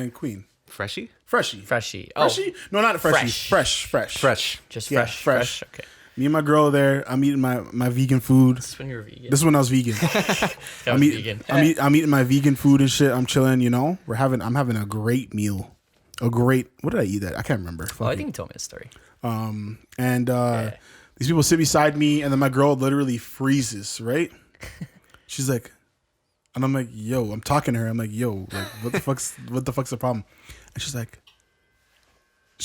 and Queen. Freshie? Freshie. Freshie. Oh, Freshie? No, not Freshie. Fresh. Fresh. Yeah, fresh. Okay. Me and my girl there. I'm eating my vegan food. This is when you're vegan. This is when I was vegan. I'm vegan. I'm eating my vegan food and shit. I'm chilling. You know, I'm having a great meal. What did I eat? That I can't remember. Oh, I think you told me a story. These people sit beside me, and then my girl literally freezes. Right? She's like, and I'm like, yo, I'm talking to her. I'm like, yo, like, what the fuck's the problem? And she's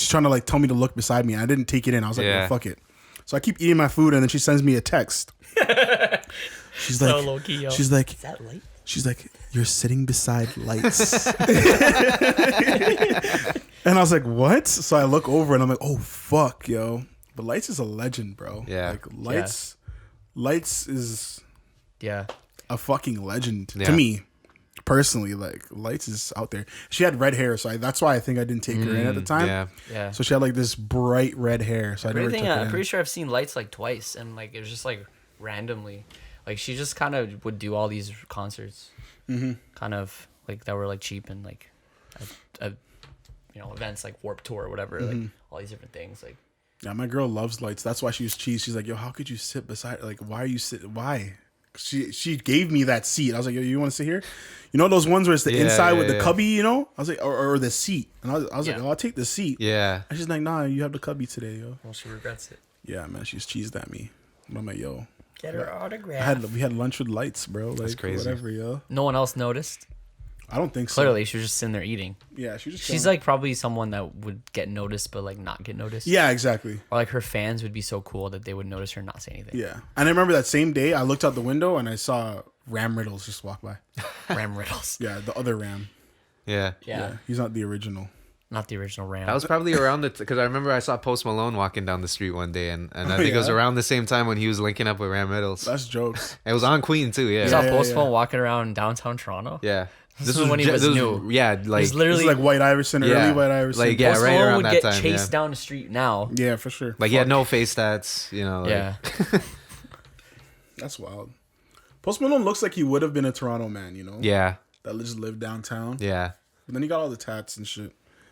trying to like tell me to look beside me. I didn't take it in. I was like, Yeah. well, fuck it. So I keep eating my food, and then she sends me a text. She's So like, low key, yo. she's like, Is that light? she's like, you're sitting beside lights. And I was like, what? So I look over, and I'm like, oh fuck, yo. But Lights is a legend, bro. Yeah. Like Lights is Yeah. a fucking legend to Yeah. me personally. Like Lights is out there. She had red hair, so that's why I think I didn't take her in at the time. Yeah. Yeah. So she had like this bright red hair, so I never took it I'm in. pretty sure I've seen Lights like twice, and like it was just like randomly, like she just kind of would do all these concerts, kind of like that were like cheap and like, events like Warped Tour or whatever, like all these different things. Like, Yeah, my girl loves Lights. That's why she was cheese. She's like, yo, how could you sit beside? Like, why are you sit? Why? She gave me that seat. I was like, yo, you want to sit here? You know those ones where it's the inside with the cubby, you know? I was like, or the seat. And I was like, oh, I'll take the seat. Yeah. And she's like, nah, you have the cubby today, yo. well, she regrets it. Yeah, man, she's cheesed at me. And I'm like, yo, Get her autograph. we had lunch with Lights, bro. Like, That's crazy. whatever, yo. No one else noticed. I don't think so. Clearly, she was just sitting there eating. Yeah, she was just She's chilling. like probably someone that would get noticed, but like not get noticed. Yeah, exactly. Or like her fans would be so cool that they would notice her and not say anything. Yeah. And I remember that same day, I looked out the window and I saw Ram Riddles just walk by. Ram Riddles. Yeah, the other Ram. Yeah. Yeah. He's not the original. Not the original Ram. That was probably around because I remember I saw Post Malone walking down the street one day, and I think it was yeah? around the same time when he was linking up with Ram Riddles. That's jokes. It was on Queen too, You yeah. saw Yeah, Post yeah. Malone walking around downtown Toronto. Yeah. This was when he was new. Yeah, It like was This literally is like White Iverson, Yeah. early White Iverson. Like, yeah, Post right Malone around would that get time, chased yeah. down the street now. Yeah, for sure. he had no face tats, you know. Like, Yeah. That's wild. Post Malone looks like he would have been a Toronto man, you know? Yeah. That just lived downtown. Yeah. But then he got all the tats and shit.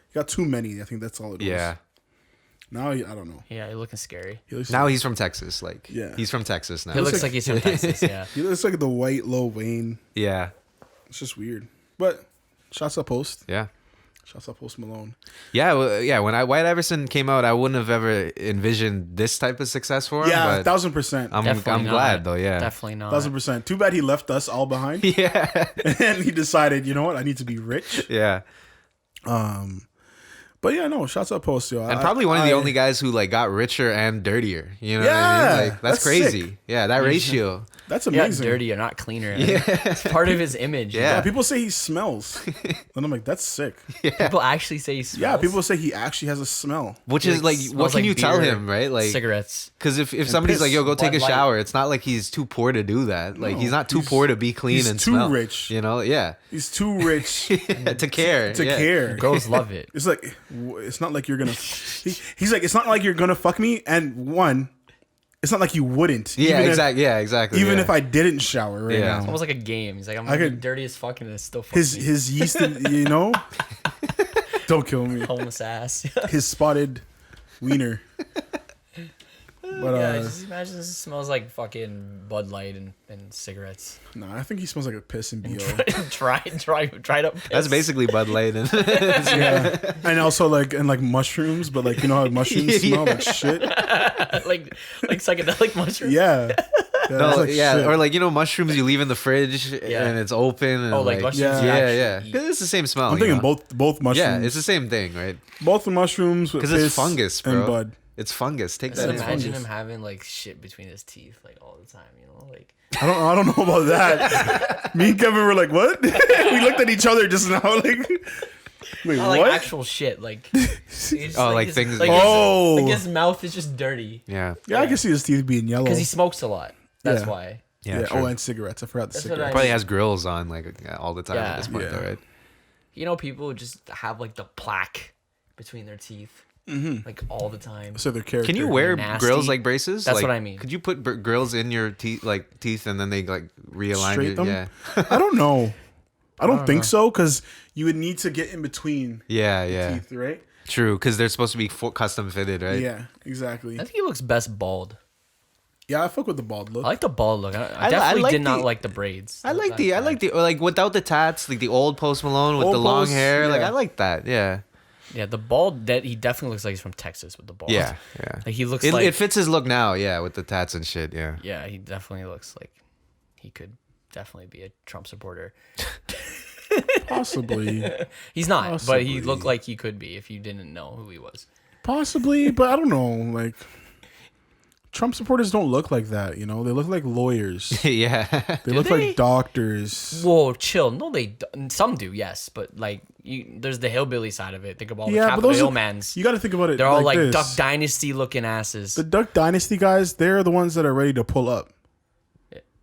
He got too many. I think that's all it was. Yeah. Now, I don't know. Yeah, you're looking scary. He looks Now like, he's from Texas. Like, Yeah. he's from Texas now. He looks like he's from Texas. Yeah. he looks like the white Lil Wayne. Yeah. It's just weird. But shots up Post. Yeah. Shots up Post Malone. Yeah, well, yeah. When White Iverson came out, I wouldn't have ever envisioned this type of success for him. Yeah, but 1000%. I'm Definitely glad not. though. Yeah, Definitely not. 1000%. Too bad he left us all behind. yeah, And he decided, you know what? I need to be rich. yeah. But yeah, no, shots up Post, yo. And probably one of the only guys who like got richer and dirtier. You know what I Yeah, mean? Like that's crazy. sick. Yeah, that ratio. That's Yeah, amazing. dirty or not cleaner. Yeah. It's part of his image. Yeah. Yeah, people say he smells. And I'm like, that's sick. People actually say he smells. Yeah, people say he actually has a smell. Which is like, smells what can like you tell beer, him, right? Like, cigarettes. because if somebody's piss, like, yo, go take Bud a Light. shower, it's not like he's too poor to do that. Like, No, he's not too he's- poor to be clean he's and too smell. rich. You know? Yeah. He's too rich To care. to yeah. care. Girls love it. It's like, it's not like you're gonna. He's like, it's not like you're gonna fuck me. And one, it's not like you wouldn't. Yeah, Even if- exactly. Yeah, exactly. Even yeah. if I didn't shower right Yeah. It's now, almost like a game. He's like, I'm I gonna be could- dirty as fuck and it's still fuck his me. his yeast, you know, don't kill me. homeless ass. His spotted wiener. But Yeah, just imagine this smells like fucking Bud Light and cigarettes. no, I think he smells like a piss and bo. dried up piss. That's basically Bud Light. And Yeah, and also like mushrooms, but like you know how mushrooms smell like shit. like psychedelic mushrooms. Yeah, yeah, no, it's like yeah, shit. or like, you know, mushrooms you leave in the fridge Yeah. and it's open. And Oh, like mushrooms. Yeah. you Yeah, actually yeah. eat. 'Cause it's the same smell. I'm you thinking know? both mushrooms. Yeah, it's the same thing, right? both the mushrooms with Because it's piss fungus, bro. and bud. It's fungus. Take Just that in. imagine fungus. him having like shit between his teeth like all the time. You know, like I don't know about that. Me and Kevin were like, what? We looked at each other just now, like, wait, not what? like actual shit. Like it's just, Oh, like his, things- Like Oh. his, like his mouth is just dirty Yeah. Yeah, I can see his teeth being yellow. because he smokes a lot. That's Yeah. why. Yeah. Yeah. Sure. Oh, and cigarettes. I forgot the That's what cigarettes. Probably has grills on like all the time Yeah. at this point, Yeah. though, right? You know, people just have like the plaque between their teeth. like all the time. So their character. Can you wear Nasty. grills like braces? That's Like, what I mean. Could you put grills in your teeth, and then they like realign straight you? them? Yeah, I don't know. I don't think so, because you would need to get in between yeah. teeth, right? True, because they're supposed to be custom fitted, right? Yeah, exactly. I think he looks best bald. Yeah, I fuck with the bald look. I like the bald look. I I definitely like did not the- like the braids. I like like without the tats, like the old Post Malone with Old the long Post, hair. Like yeah. I like that. Yeah, Yeah, the bald, that he definitely looks like he's from Texas with the bald. yeah. Like he looks It, like it fits his look now. Yeah, with the tats and shit. Yeah. Yeah, he definitely looks like he could definitely be a Trump supporter. Possibly. He's not, but Possibly. he looked like he could be if you didn't know who he was. Possibly, but I don't know. Like, Trump supporters don't look like that, you know? They look like lawyers. Yeah. They look they? like doctors. Whoa, chill. No, some do, yes, but like there's the hillbilly side of it. Think about all the Yeah, but Capitol those Hill are, mans. you got to think about it. They're all like this. Duck Dynasty looking asses. The Duck Dynasty guys, they're the ones that are ready to pull up.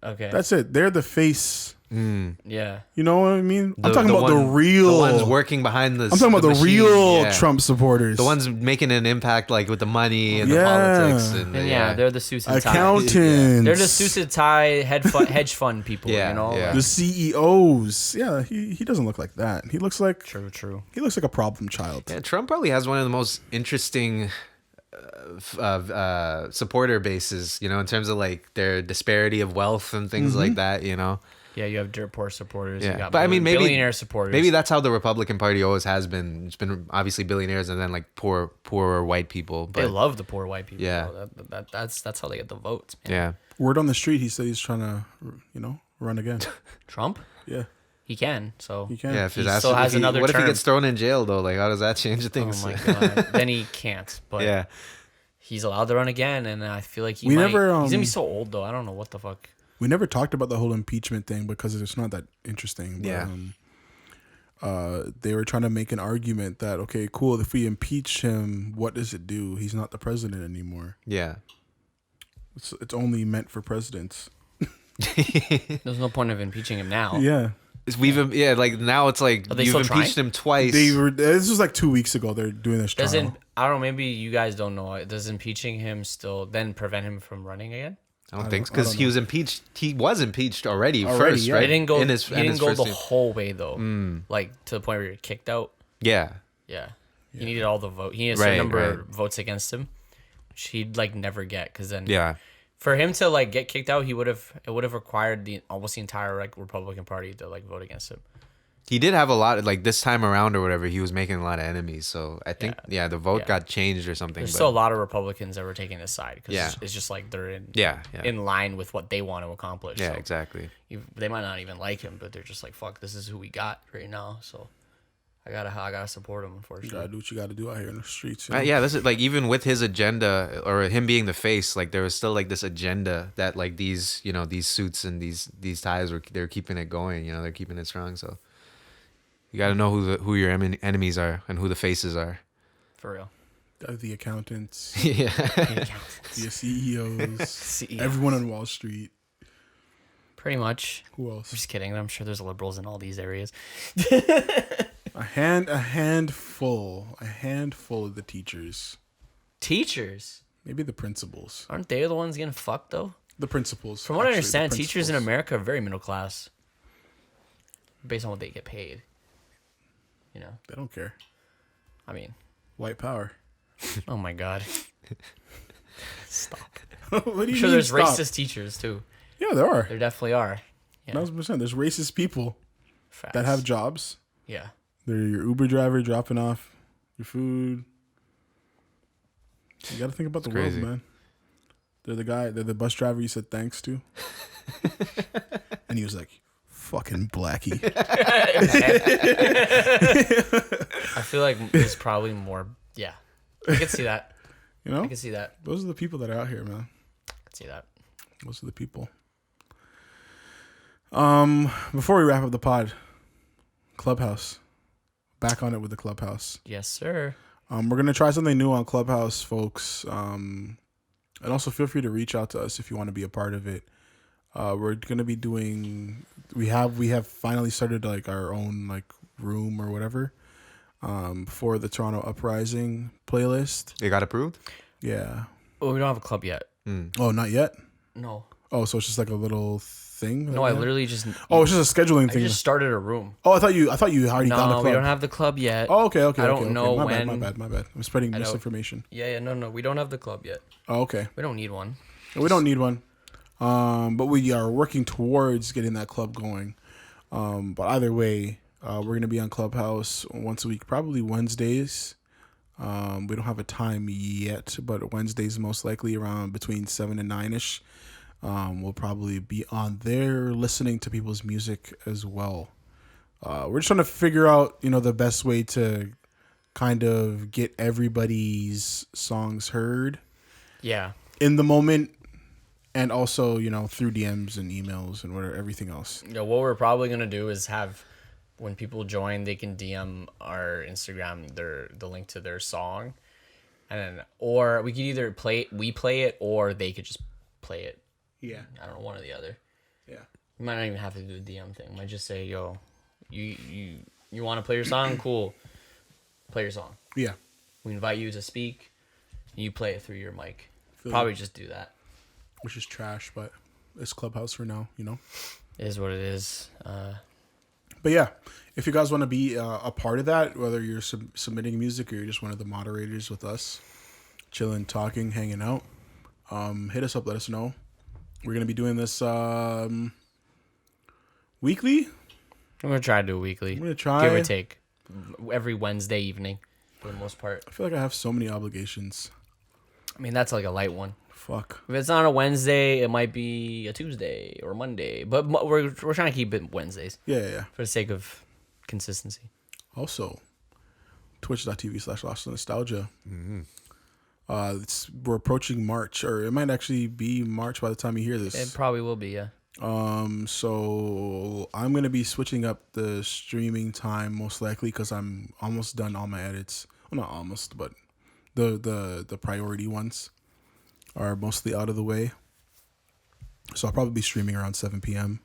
Okay, That's it. They're the face. yeah. You know what I mean? I'm talking about the real. the ones working behind the. I'm talking about the machine, real yeah. Trump supporters. The ones making an impact, like with the money and the Yeah. politics, and And yeah, they're the suits and tie. accountants. They're the suits and tie hedge fund people. Yeah, you know. yeah. Like, The CEOs. Yeah, he doesn't look like that. He looks like true. a problem child. Yeah, Trump probably has one of the most interesting supporter bases, you know, in terms of like their disparity of wealth and things like that, you know. Yeah, you have dirt poor supporters. Yeah, You got but I mean, maybe billionaire supporters. Maybe that's how the Republican Party always has been. It's been obviously billionaires and then like poor white people. But they love the poor white people. Yeah. bro. That's how they get the votes. Man. yeah, Word on the street, he said he's trying to, run again. Trump, Yeah, he can. So he can. yeah. If He his ass, still has another what if term. he gets thrown in jail though? Like, how does that change things? oh my god, then he can't. But yeah, he's allowed to run again, and I feel like We never, he's gonna be so old though. I don't know what the fuck. We never talked about the whole impeachment thing because it's not that interesting. But, Yeah. they were trying to make an argument that, okay, cool, if we impeach him, what does it do? He's not the president anymore. yeah. It's only meant for presidents. There's no point of impeaching him now. Yeah. Like now it's like Are they you've still impeached trying? him twice. This was like 2 weeks ago. They're doing this trial. Doesn't I don't know? Maybe you guys don't know. Does impeaching him still then prevent him from running again? I don't think I because don't he know. was impeached. He was impeached already Already, first, yeah. right? He didn't go. In his, he in didn't his go first the team. whole way though. Like to the point where you're kicked out. Yeah, Yeah. He needed all the vote. He needed a Right, certain number right. of votes against him, which he'd like never get. Because then, yeah. for him to like get kicked out, it would have required almost the entire like Republican Party to like vote against him. He did have a lot, like this time around or whatever. He was making a lot of enemies, so I think the vote Yeah. got changed or something. There's but still a lot of Republicans that were taking his side because Yeah. it's just like they're yeah. in line with what they want to accomplish. Yeah, So exactly. they might not even like him, but they're just like, fuck, this is who we got right now. So I gotta support him. You Unfortunately, gotta do what you gotta do out here in the streets. Yeah, this is like even with his agenda or him being the face, like there was still like this agenda that like these these suits and these ties they're keeping it going. You know, they're keeping it strong. So you got to know who your enemies are and who the faces are. for real. The accountants, Yeah, the CEOs, CEO. everyone on Wall Street. Pretty much. Who I'm else? just kidding. I'm sure there's liberals in all these areas. A handful of the teachers. Teachers, Maybe the principals. aren't they the ones getting fucked though? The principals. From what I actually, the understand, teachers in principals. America are very middle class, based on what they get paid. You know, They don't care. I mean, White power. oh my god. Stop. What do you I'm mean? sure there's stop? racist teachers too. Yeah, there are. There definitely are. Yeah. 1,000%. There's racist people Facts. that have jobs. Yeah. They're your Uber driver dropping off your food. You got to think about the crazy. world, man. They're the bus driver you said thanks to. And he was like, fucking blackie. I feel like there's probably more. Yeah, I can see that. You know? I can see that. Those are the people that are out here, man. I can see that. Those are the people. Before we wrap up the pod, Clubhouse. Back on it with the Clubhouse. Yes, sir. We're gonna try something new on Clubhouse, folks. And also feel free to reach out to us if you want to be a part of it. We're gonna be doing. We have finally started like our own like room or whatever. for the Toronto Uprising playlist. It got approved? Yeah. Oh, we don't have a club yet. Oh, not yet? No. Oh, so it's just like a little thing? No, I literally just. Oh, it's just a scheduling I thing. just started a room. Oh, I thought you already found a No, club. we don't have the club yet. Oh, okay. I don't know my when. Bad, my bad. I'm spreading misinformation. Yeah, no, we don't have the club yet. Oh, okay. We don't need one. We don't need one. But we are working towards getting that club going. But either way, we're going to be on Clubhouse once a week, probably Wednesdays. We don't have a time yet, but Wednesdays most likely around between 7 and 9ish. We'll probably be on there listening to people's music as well. We're just trying to figure out, the best way to kind of get everybody's songs heard. Yeah. In the moment, and also, through DMs and emails and whatever, everything else. What we're probably gonna do is have when people join, they can DM our Instagram the link to their song, and then or we could either play it, or they could just play it. Yeah. I don't know, one or the other. Yeah. We might not even have to do the DM thing. We might just say, "Yo, you want to play your song? Cool, play your song. Yeah. We invite you to speak. You play it through your mic. Feel Probably you. just do that. Which is trash, but it's Clubhouse for now, It is what it is. But yeah, if you guys want to be a part of that, whether you're submitting music or you're just one of the moderators with us, chilling, talking, hanging out, hit us up, let us know. We're going to be doing this weekly. I'm gonna try to do it weekly. I'm going to try. Give or take. Every Wednesday evening, for the most part. I feel like I have so many obligations. I mean, that's like a light one. Fuck. If it's not a Wednesday, it might be a Tuesday or Monday. But we're trying to keep it Wednesdays Yeah. for the sake of consistency. Also, twitch.tv/LostNostalgia. We're approaching March, or it might actually be March by the time you hear this. It probably will be, yeah. So I'm gonna be switching up the streaming time most likely because I'm almost done all my edits. Well, not almost, but the priority ones are mostly out of the way. So I'll probably be streaming around 7 p.m.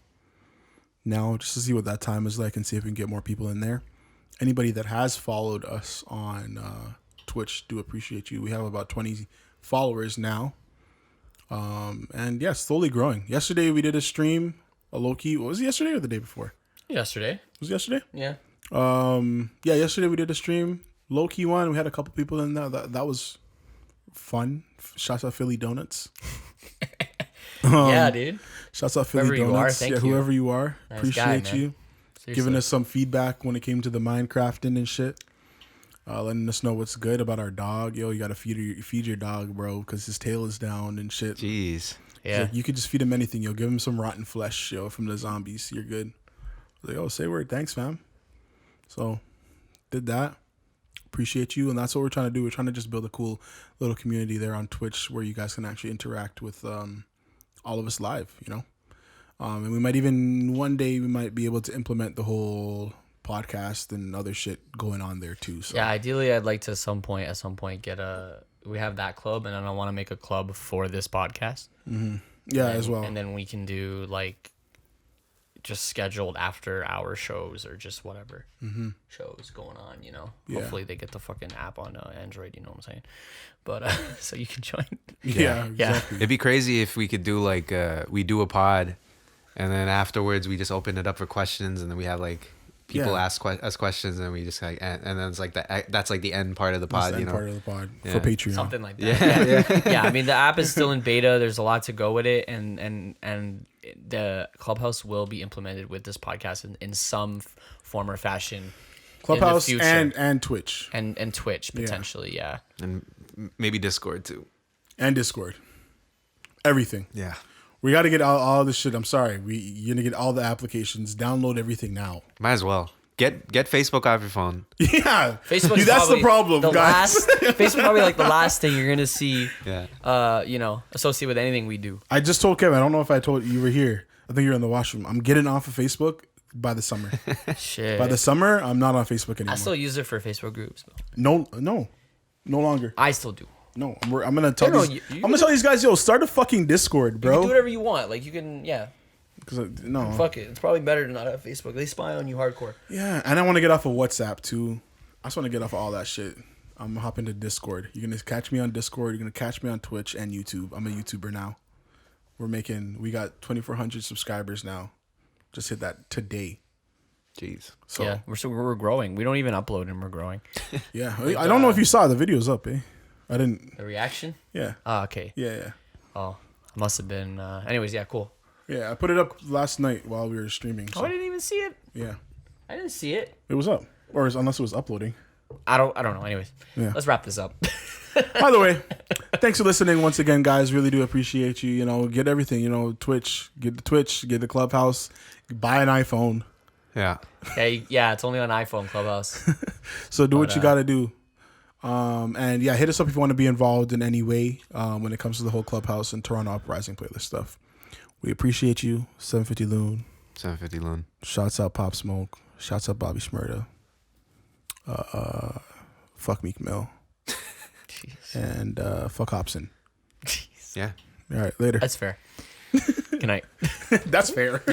now just to see what that time is like and see if we can get more people in there. Anybody that has followed us on Twitch, do appreciate you. We have about 20 followers now. And yeah, slowly growing. Yesterday we did a stream, a low key. What was it, yesterday or the day before? Yesterday. Was it yesterday? Yeah. Yeah, yesterday we did a stream, low key one. We had a couple people in there. That was fun. Shouts out Philly Donuts. Yeah, dude. Shouts out Philly Whoever you Donuts. are, thank you. Whoever you are, Nice appreciate guy, man. you. Seriously. Giving us some feedback when it came to the Minecrafting and shit. Letting us know what's good about our dog. Yo, you gotta feed your dog, bro, because his tail is down and shit. Jeez. Yeah. Like, you could just feed him anything. Yo, give him some rotten flesh, yo, from the zombies. You're good. Like, oh, say word. Thanks, fam. So, did that. Appreciate you, and that's what we're trying to do. We're trying to just build a cool little community there on Twitch where you guys can actually interact with all of us live. And we might even one day we might be able to implement the whole podcast and other shit going on there too. So Yeah, ideally, I'd like to at some point get we have that club, and then I want to make a club for this podcast. yeah, as well. And then we can do like just scheduled after hour shows or just whatever shows going on, Yeah. Hopefully they get the fucking app on Android, you know what I'm saying? But so you can join. Yeah, Yeah. exactly. It'd be crazy if we could do like we do a pod, and then afterwards we just open it up for questions, and then we have like people Yeah. ask us questions, and we just like and then it's like that's like the end part of the That's pod, the end part of the pod Yeah. for Patreon. Something like that. Yeah. I mean, the app is still in beta. There's a lot to go with it, and the Clubhouse will be implemented with this podcast in some form or fashion. Clubhouse in the future. and Twitch and Twitch potentially, yeah. and maybe Discord too. and Discord. Everything. Yeah, We got to get all this shit. I'm sorry. You're gonna get all the applications. Download everything now. might as well get Facebook off your phone. Yeah, Facebook's that's the probably problem, guys. Facebook's probably like the last thing you're gonna see. Yeah. Associated with anything we do. I just told Kevin. I don't know if I told you were here. I think you're in the washroom. I'm getting off of Facebook by the summer. Shit. By the summer, I'm not on Facebook anymore. I still use it for Facebook groups. No longer. I still do. No, I'm gonna tell No, these. you I'm gonna tell these guys, yo, start a fucking Discord, You bro. can do whatever you want. Like you can, yeah. No. Fuck it. It's probably better to not have Facebook. They spy on you hardcore. Yeah, and I want to get off of WhatsApp too. I just want to get off of all that shit. I'm gonna hop into Discord. You're gonna catch me on Discord. You're gonna catch me on Twitch and YouTube. I'm a YouTuber now. We got 2,400 subscribers now. Just hit that today. Jeez. So Yeah, we're growing. We don't even upload and we're growing. yeah, I don't know if you saw the videos up, eh? I didn't. The reaction? Yeah. Oh, okay. Yeah. Oh, must have been. Anyways, yeah, cool. Yeah, I put it up last night while we were streaming. So, Oh, I didn't even see it. yeah, I didn't see it. it was up, unless it was uploading. I don't know. Anyways, Yeah. let's wrap this up. By the way, thanks for listening once again, guys. Really do appreciate you. You know, get everything. You know, Twitch, get the Clubhouse, buy an iPhone. Yeah. Yeah, it's only on iPhone Clubhouse. So do what you got to do. And yeah, hit us up if you want to be involved in any way when it comes to the whole Clubhouse and Toronto Uprising playlist stuff. We appreciate you. 750 Loon. 750 loan. Shouts out Pop Smoke. Shouts out Bobby Shmurda. Fuck Meek Mill. And fuck Hobson. Yeah. All right, later. That's fair. Good night. That's fair.